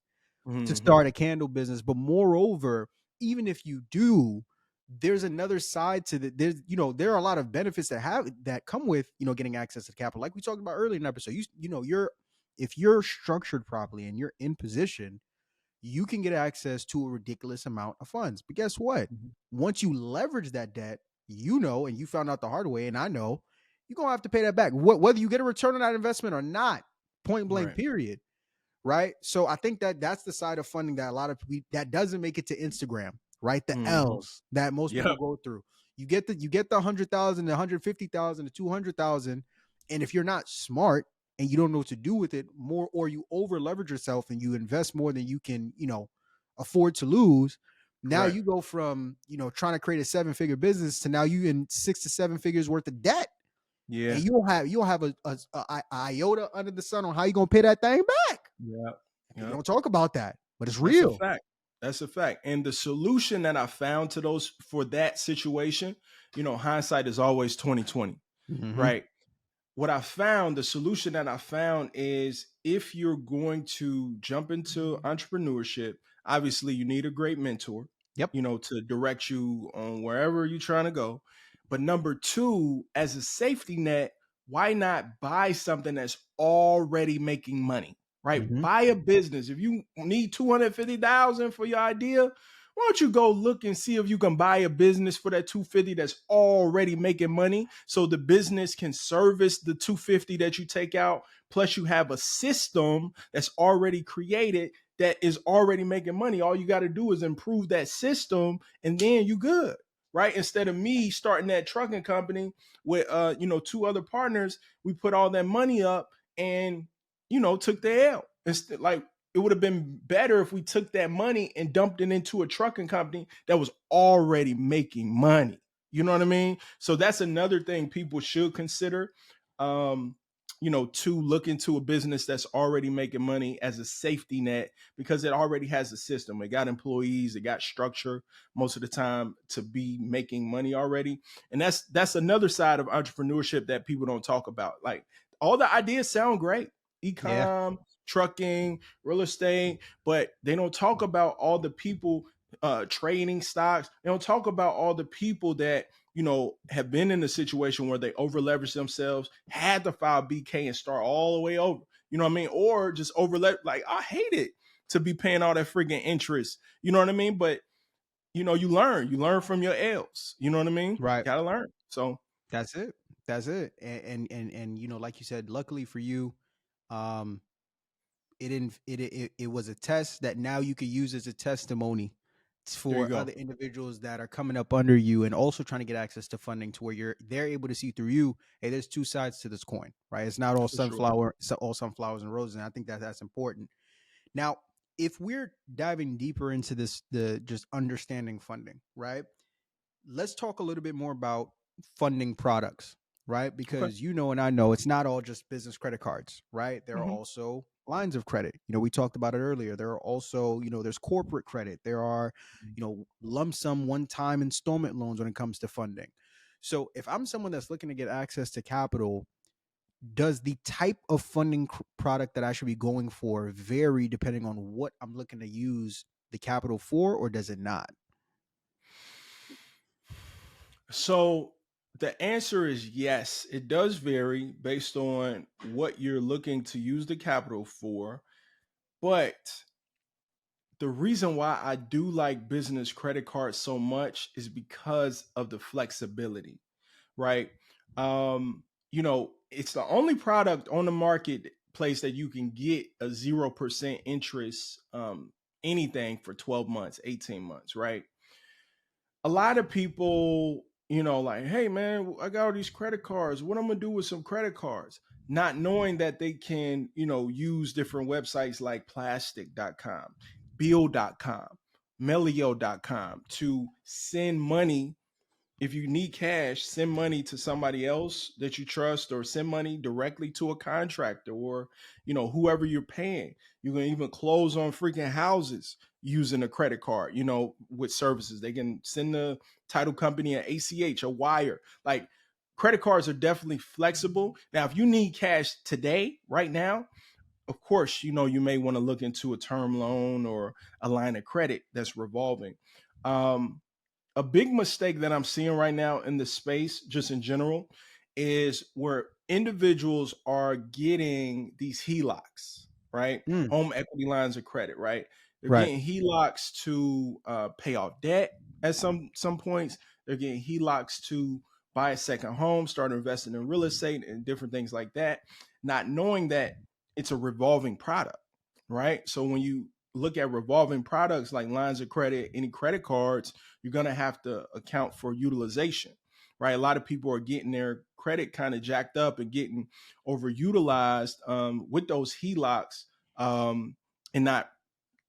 Mm-hmm. start a candle business. But moreover, even if you do, there's another side to that. There are a lot of benefits that come with getting access to capital, like we talked about earlier in the episode. You're if you're structured properly and you're in position, you can get access to a ridiculous amount of funds. But guess what? Mm-hmm. Once you leverage that debt, and you found out the hard way, and I know, you're gonna have to pay that back, whether you get a return on that investment or not. Point blank, Right. period. Right. So I think that that's the side of funding that a lot of people that doesn't make it to Instagram. right? The L's that most Yep. people go through. You get the 100,000, the 150,000, the 200,000, and if you're not smart and you don't know what to do with it more, or you over leverage yourself and you invest more than you can, afford to lose. Now Correct. you go from, trying to create a 7-figure business to now you in 6 to 7 figures worth of debt. Yeah. And you don't have a iota under the sun on how you gonna pay that thing back. Yeah. You Yeah. don't talk about that, but it's That's a real. fact. That's a fact. And the solution that I found to those for that situation, hindsight is always 2020, Mhm. right? What I found, the solution that I found is if you're going to jump into entrepreneurship, obviously you need a great mentor, Yep. to direct you on wherever you're trying to go. But number two, as a safety net, why not buy something that's already making money, right? Mhm. Buy a business. If you need 250,000 for your idea, why don't you go look and see if you can buy a business for that 250 that's already making money so the business can service the 250 that you take out, plus you have a system that's already created that is already making money. All you got to do is improve that system and then you good, right? Instead of me starting that trucking company with two other partners, we put all that money up and took the L. Instead, like, it would have been better if we took that money and dumped it into a trucking company that was already making money. You know what I mean? So that's another thing people should consider. To look into a business that's already making money as a safety net because it already has a system. It got employees, it got structure most of the time to be making money already. And that's another side of entrepreneurship that people don't talk about. Like, all the ideas sound great. Yeah. E-com, trucking, real estate, but they don't talk about all the people trading stocks. They don't talk about all the people that have been in a situation where they over leveraged themselves, had to file BK and start all the way over. You know what I mean? Or just over like, I hate it to be paying all that freaking interest. You know what I mean? But you learn from your L's. You know what I mean? Right. Gotta learn. So That's it. That's it. And like you said, luckily for you, um, it was a test that now you could use as a testimony there you for go. other individuals that are coming up under you and also trying to get access to funding to where they're able to see through you. Hey, there's two sides to this coin, right? It's not all For sure. all sunflowers and roses. And I think that's important. Now, if we're diving deeper into this, the just understanding funding, right? Let's talk a little bit more about funding products, right? Okay. Because and I know it's not all just business credit cards, right? There are Mm-hmm. also lines of credit. We talked about it earlier. There are also, there's corporate credit. There are, lump sum one-time installment loans when it comes to funding. So if I'm someone that's looking to get access to capital, does the type of funding product that I should be going for vary depending on what I'm looking to use the capital for, or does it not? So the answer is yes. It does vary based on what you're looking to use the capital for. But the reason why I do like business credit cards so much is because of the flexibility, right? It's the only product on the marketplace that you can get a 0% interest anything for 12 months, 18 months, right? A lot of people, like, hey man, I got all these credit cards. What I'm gonna do with some credit cards? Not knowing that they can, use different websites like plastic.com, bill.com, melio.com to send money. If you need cash, send money to somebody else that you trust, or send money directly to a contractor, or whoever you're paying. You can even close on freaking houses using a credit card, with services. They can send the title company an ACH, a wire. Like, credit cards are definitely flexible. Now, if you need cash today, right now, of course, you may want to look into a term loan or a line of credit that's revolving. A big mistake that I'm seeing right now in the space, just in general, is where individuals are getting these HELOCs, right? Mm, Home equity lines of credit, right? They're right. getting HELOCs to pay off debt at some points. They're getting HELOCs to buy a second home, start investing in real estate and different things like that, not knowing that it's a revolving product, right? So when you look at revolving products like lines of credit, any credit cards, you're going to have to account for utilization, right? A lot of people are getting their credit kind of jacked up and getting overutilized with those HELOCs, and not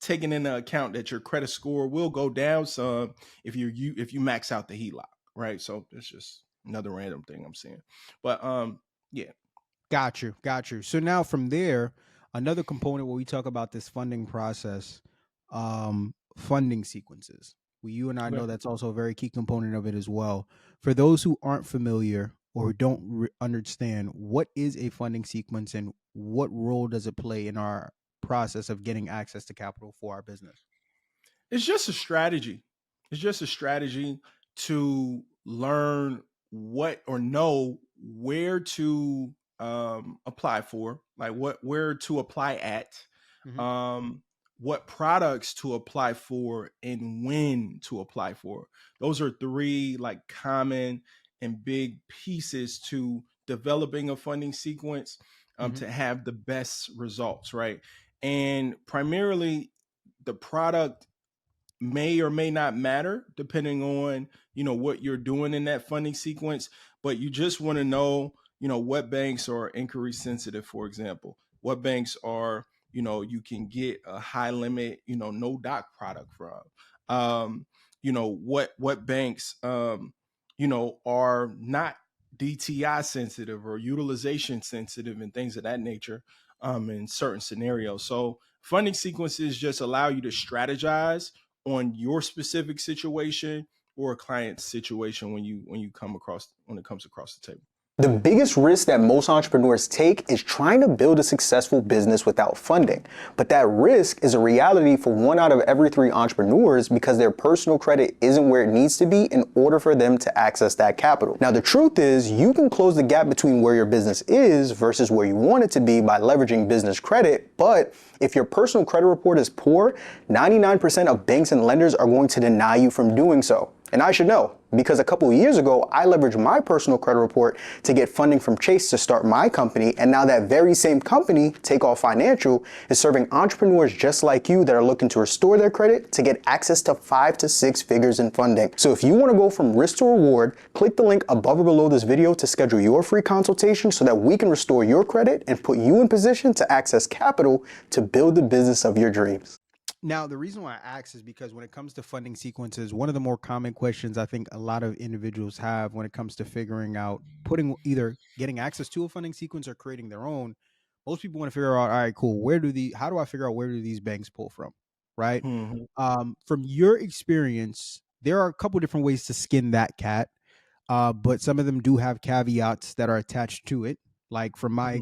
taking into account that your credit score will go down some if you max out the HELOC, right? So it's just another random thing I'm saying. But yeah. Got you. Got you. So now from there, another component where we talk about this funding process, funding sequences. Well, you and I know Okay. that's also a very key component of it as well. For those who aren't familiar or who don't understand, what is a funding sequence and what role does it play in our process of getting access to capital for our business? It's just a strategy. It's just a strategy to learn what or know where to apply for, like where to apply at, Hmm. um, what products to apply for, and when to apply for. Those are three like common and big pieces to developing a funding sequence Hmm. to have the best results, right? And primarily, the product may or may not matter depending on what you're doing in that funding sequence, but you just want to know what banks are inquiry sensitive, for example, what banks are you can get a high limit no doc product from, what banks are not DTI sensitive or utilization sensitive and things of that nature in certain scenarios. So funding sequences just allow you to strategize on your specific situation or a client's situation when it comes across the table. The biggest risk that most entrepreneurs take is trying to build a successful business without funding. But that risk is a reality for 1 out of every 3 entrepreneurs because their personal credit isn't where it needs to be in order for them to access that capital. Now, the truth is you can close the gap between where your business is versus where you want it to be by leveraging business credit. But if your personal credit report is poor, 99% of banks and lenders are going to deny you from doing so. And I should know, because a couple of years ago, I leveraged my personal credit report to get funding from Chase to start my company. And now that very same company, Takeoff Financial, is serving entrepreneurs just like you that are looking to restore their credit to get access to 5 to 6 figures in funding. So if you want to go from risk to reward, click the link above or below this video to schedule your free consultation so that we can restore your credit and put you in position to access capital to build the business of your dreams. Now, the reason why I ask is because when it comes to funding sequences, one of the more common questions I think a lot of individuals have when it comes to figuring out putting either getting access to a funding sequence or creating their own, most people want to figure out, all right, cool, how do I figure out where do these banks pull from? Right. Mm-hmm. From your experience, there are a couple different ways to skin that cat. But some of them do have caveats that are attached to it. Like from my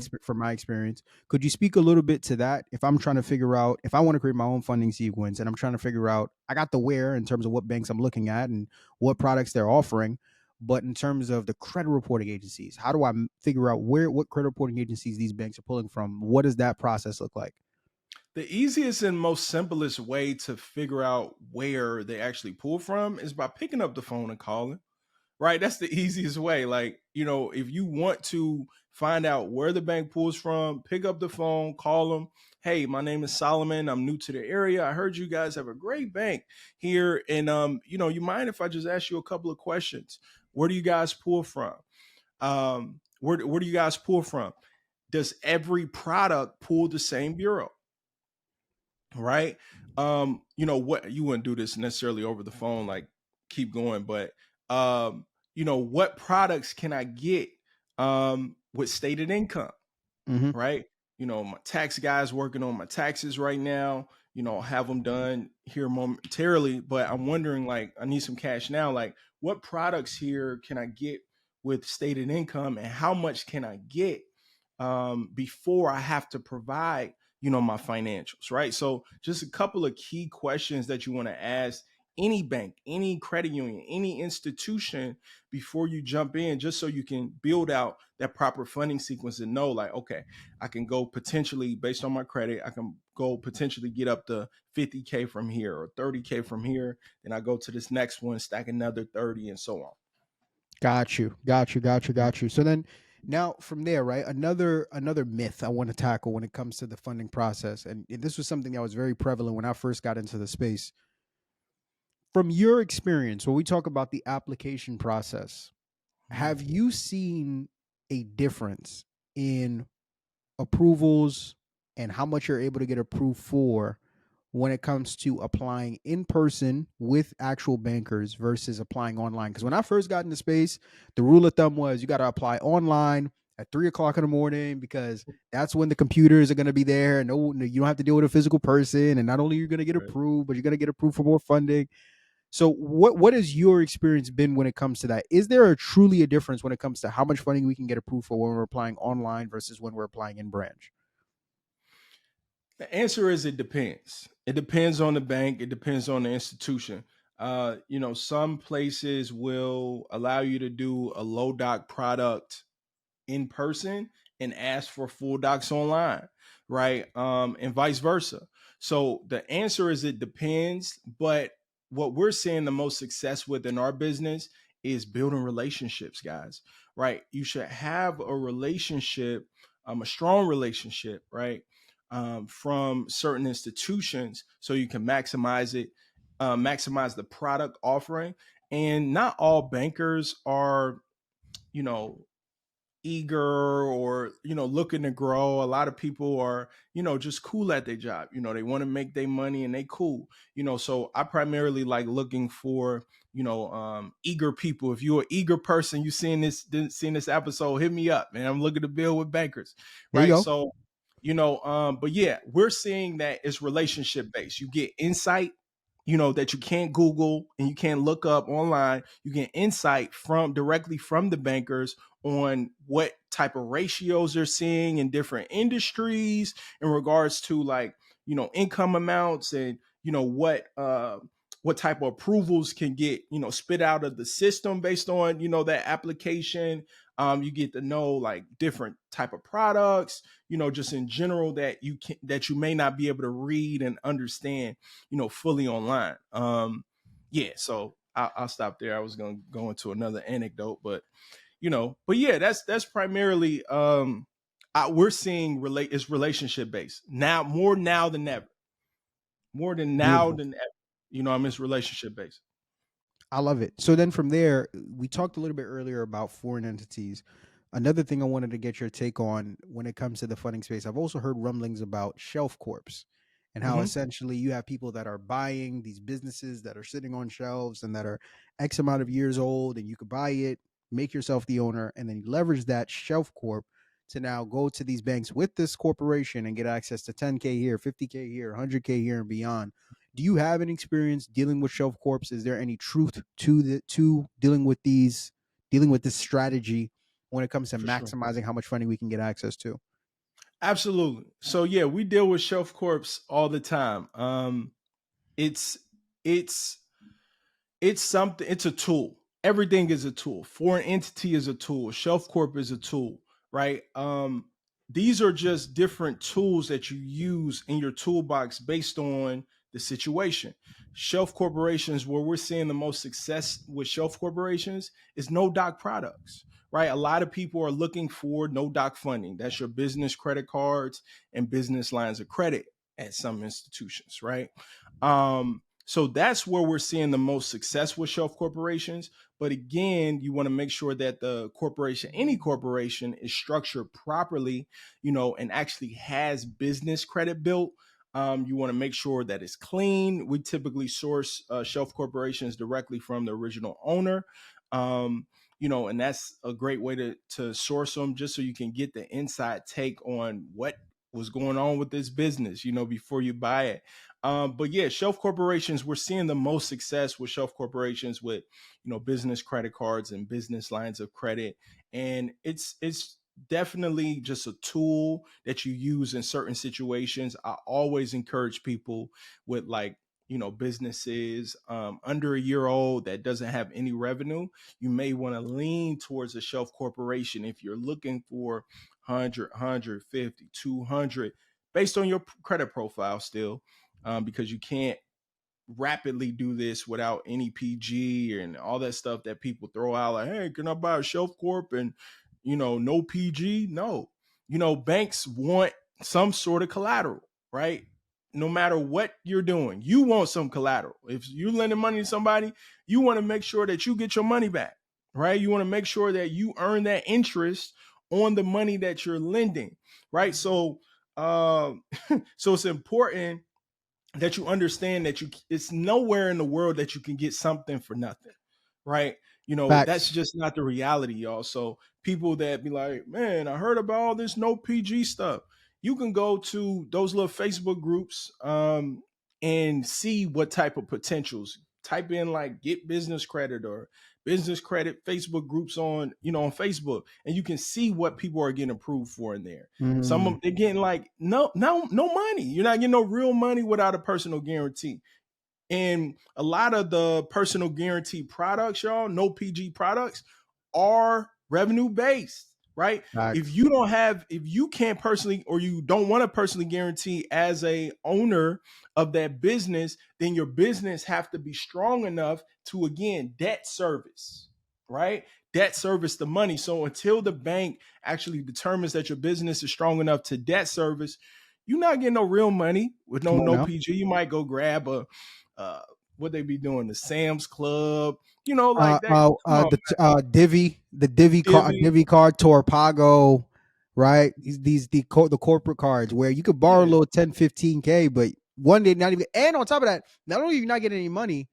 experience, could you speak a little bit to that? If I'm trying to figure out if I want to create my own funding sequence and I'm trying to figure out, I got the where in terms of what banks I'm looking at and what products they're offering, but in terms of the credit reporting agencies, how do I figure out what credit reporting agencies these banks are pulling from? What does that process look like? The easiest and most simplest way to figure out where they actually pull from is by picking up the phone and calling. Right? That's the easiest way. Like, if you want to find out where the bank pulls from, pick up the phone, call them. Hey, my name is Solomon. I'm new to the area. I heard you guys have a great bank here. And you mind if I just ask you a couple of questions? Where do you guys pull from? Where do you guys pull from? Does every product pull the same bureau? Right? What you wouldn't do this necessarily over the phone, like keep going, but what products can I get with stated income, Mm-hmm. right? My tax guy's working on my taxes right now, have them done here momentarily, but I'm wondering, like, I need some cash now. Like, what products here can I get with stated income and how much can I get before I have to provide my financials, right? So just a couple of key questions that you want to ask any bank, any credit union, any institution before you jump in, just so you can build out that proper funding sequence and know, like, okay, I can go potentially, based on my credit, I can go potentially get up to 50K from here or 30K from here. Then I go to this next one, stack another 30 and so on. Got you. So then Now, from there, right, another myth I want to tackle when it comes to the funding process, and this was something that was very prevalent when I first got into the space. From your experience, when we talk about the application process, have you seen a difference in approvals and how much you're able to get approved for when it comes to applying in person with actual bankers versus applying online? Because when I first got into space, the rule of thumb was you got to apply online at 3 o'clock in the morning because that's when the computers are going to be there and no, you don't have to deal with a physical person. And not only you're going to get Right. approved, but you're going to get approved for more funding. So what has your experience been when it comes to that? Is there truly a difference when it comes to how much funding we can get approved for when we're applying online versus when we're applying in branch? The answer is it depends. It depends on the bank. It depends on the institution. Some places will allow you to do a low doc product in person and ask for full docs online, right? And vice versa. So the answer is it depends, but what we're seeing the most success with in our business is building relationships, guys, right? You should have a relationship, a strong relationship, right? From certain institutions so you can maximize it, maximize the product offering. And not all bankers are, you know, eager or looking to grow. A lot of people are just cool at their job. They want to make their money and they cool. So I primarily like looking for eager people. If you're an eager person, you seen this episode, hit me up, man. I'm looking to build with bankers, There you right? go. So but yeah, we're seeing that it's relationship based. You get insight that you can't Google and you can't look up online. You get insight from directly from the bankers on what type of ratios they're seeing in different industries in regards to, like, income amounts, and what type of approvals can get spit out of the system based on that application. You get to know like different type of products, just in general, that you may not be able to read and understand fully online. Yeah, so I'll stop there. I was gonna go into another anecdote, but yeah, that's primarily we're seeing it's relationship based now, more now than ever, more than now Beautiful. than ever. It's relationship based. I love it. So then from there, we talked a little bit earlier about foreign entities. Another thing I wanted to get your take on when it comes to the funding space, I've also heard rumblings about shelf corps and how Hmm. essentially you have people that are buying these businesses that are sitting on shelves and that are X amount of years old, and you could buy it, make yourself the owner, and then you leverage that shelf corp to now go to these banks with this corporation and get access to 10K here, 50K here, 100K here, and beyond. Do you have any experience dealing with shelf corps? Is there any truth to dealing with this strategy when it comes to For sure. maximizing how much funding we can get access to? Absolutely. So yeah, we deal with shelf corps all the time. It's it's it's something. It's a tool. Everything is a tool. Foreign entity is a tool. Shelf corp is a tool, right? These are just different tools that you use in your toolbox based on the situation. Shelf corporations, where we're seeing the most success with shelf corporations, is no doc products, right? A lot of people are looking for no doc funding. That's your business credit cards and business lines of credit at some institutions, right? So that's where we're seeing the most success with shelf corporations. But again, you want to make sure that the corporation, any corporation, is structured properly, and actually has business credit built. You want to make sure that it's clean. We typically source shelf corporations directly from the original owner. And that's a great way to source them, just so you can get the inside take on what was going on with this business, before you buy it. But yeah, shelf corporations, we're seeing the most success with shelf corporations with, business credit cards and business lines of credit. And it's definitely just a tool that you use in certain situations. I always encourage people with, like, businesses under a year old that doesn't have any revenue. You may want to lean towards a shelf corporation if you're looking for 100, 150, 200, based on your credit profile still, because you can't rapidly do this without any PG and all that stuff that people throw out, like, hey, can I buy a shelf corp? And No PG, no. Banks want some sort of collateral, right? No matter what you're doing, you want some collateral. If you're lending money to somebody, you want to make sure that you get your money back, right? You want to make sure that you earn that interest on the money that you're lending, right? So, so it's important that you understand that it's nowhere in the world that you can get something for nothing, right? That's Facts. just not the reality, y'all. So people that be like, man, I heard about all this no PG stuff. You can go to those little Facebook groups and see what type of potentials. Type in like get business credit or business credit Facebook groups on Facebook, and you can see what people are getting approved for in there. Some of Mm, them, they're getting like no money. You're not getting no real money without a personal guarantee. And a lot of the personal guarantee products, y'all, no PG products, are revenue based, right? If facts. you don't have, if you can't personally, or you don't want to personally guarantee as a owner of that business, then your business have to be strong enough to, again, debt service, right? Debt service the money. So until the bank actually determines that your business is strong enough to debt service, you're not getting no real money with Come on no now. PG. You might go grab a uh what they be doing, the Sam's Club, like that. Come on, Divvy. Divvy card, Torpago, right? The corporate cards where you could borrow a Yeah, little 10, 15K, but one day not even, and on top of that, not only are you not getting any money,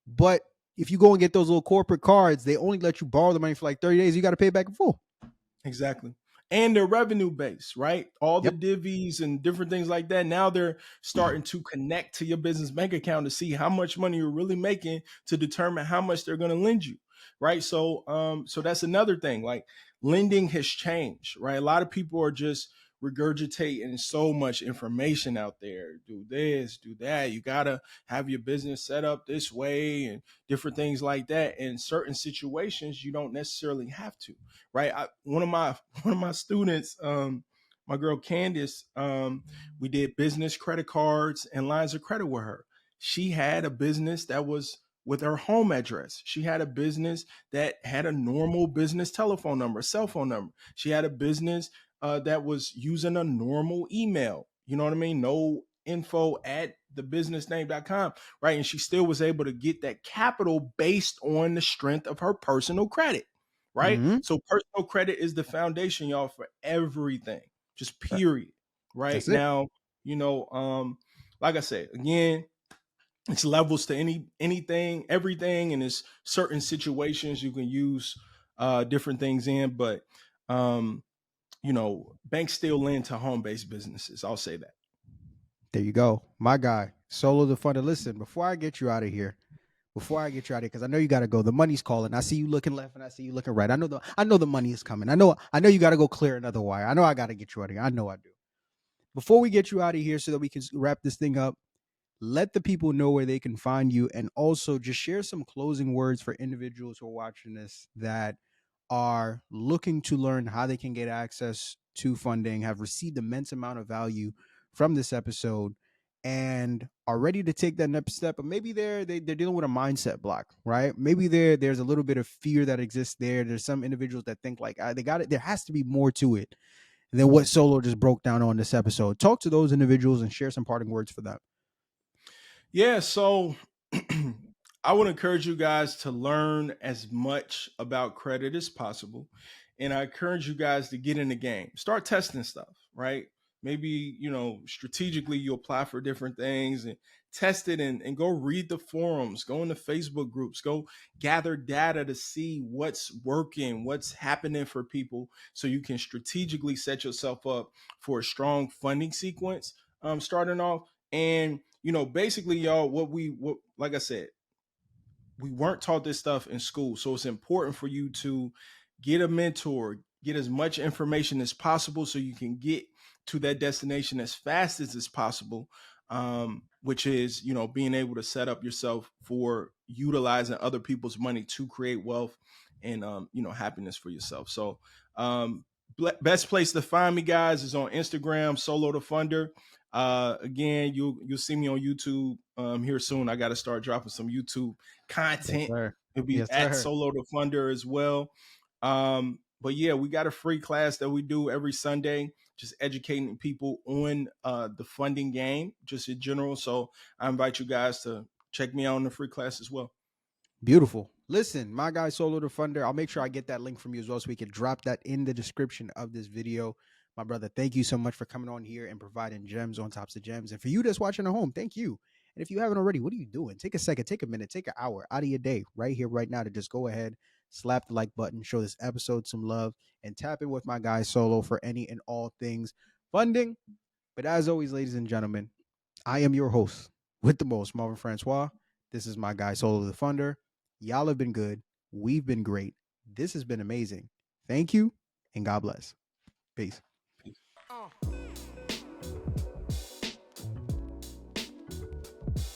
but if you go and get those little corporate cards, they only let you borrow the money for like 30 days. You got to pay it back in full. exactly. And they're revenue based, right? All the Yep. divvies and different things like that. Now they're starting to connect to your business bank account to see how much money you're really making to determine how much they're going to lend you, right? So that's another thing. Like lending has changed, right? A lot of people are just regurgitating so much information out there. Do this, do that. You gotta have your business set up this way and different things like that. In certain situations, you don't necessarily have to, right? One of my students, my girl Candace, we did business credit cards and lines of credit with her. She had a business that was with her home address. She had a business that had a normal business telephone number, cell phone number. She had a business that was using a normal email. You know what I mean? No info at thebusinessname.com, right? And she still was able to get that capital based on the strength of her personal credit, right? Mm-hmm. So personal credit is the foundation, y'all, for everything, just period. Right That's it. now, you know, like I said, again, it's levels to anything, everything, and there's certain situations you can use different things in, but banks still lend to home-based businesses. I'll say that. There you go. My guy, Solo the Funder. Listen, before I get you out of here, because I know you gotta go. The money's calling. I see you looking left and I see you looking right. I know the money is coming. I know you gotta go clear another wire. I know I gotta get you out of here. I know I do. Before we get you out of here so that we can wrap this thing up, let the people know where they can find you, and also just share some closing words for individuals who are watching this that are looking to learn how they can get access to funding, have received immense amount of value from this episode, and are ready to take that next step. But maybe they're dealing with a mindset block, right? Maybe there's a little bit of fear that exists there. There's some individuals that think like they got it. There has to be more to it than what Solo just broke down on this episode. Talk to those individuals and share some parting words for them. Yeah, so I would encourage you guys to learn as much about credit as possible. And I encourage you guys to get in the game. Start testing stuff, right? Maybe, strategically you apply for different things and test it and go read the forums, go into Facebook groups, go gather data to see what's working, what's happening for people so you can strategically set yourself up for a strong funding sequence starting off. And basically, y'all, what like I said, we weren't taught this stuff in school, so it's important for you to get a mentor, get as much information as possible, so you can get to that destination as fast as possible. Which is, being able to set up yourself for utilizing other people's money to create wealth and happiness for yourself. So, best place to find me, guys, is on Instagram, Solo the Funder. Again, you'll see me on YouTube here soon. I got to start dropping some YouTube Yes, content. sir. It'll be Yes, at sir. Solo the Funder as well. But yeah, we got a free class that we do every Sunday, just educating people on the funding game, just in general. So I invite you guys to check me out on the free class as well. Beautiful. Listen, my guy Solo the Funder, I'll make sure I get that link from you as well so we can drop that in the description of this video. My brother, thank you so much for coming on here and providing gems on tops of gems. And for you that's watching at home, thank you. And if you haven't already, what are you doing? Take a second, take a minute, take an hour out of your day right here, right now to just go ahead, slap the like button, show this episode some love, and tap in with my guy Solo for any and all things funding. But as always, ladies and gentlemen, I am your host with the most, Marvin Francois. This is my guy Solo the Funder. Y'all have been good. We've been great. This has been amazing. Thank you, and God bless. Peace. Peace.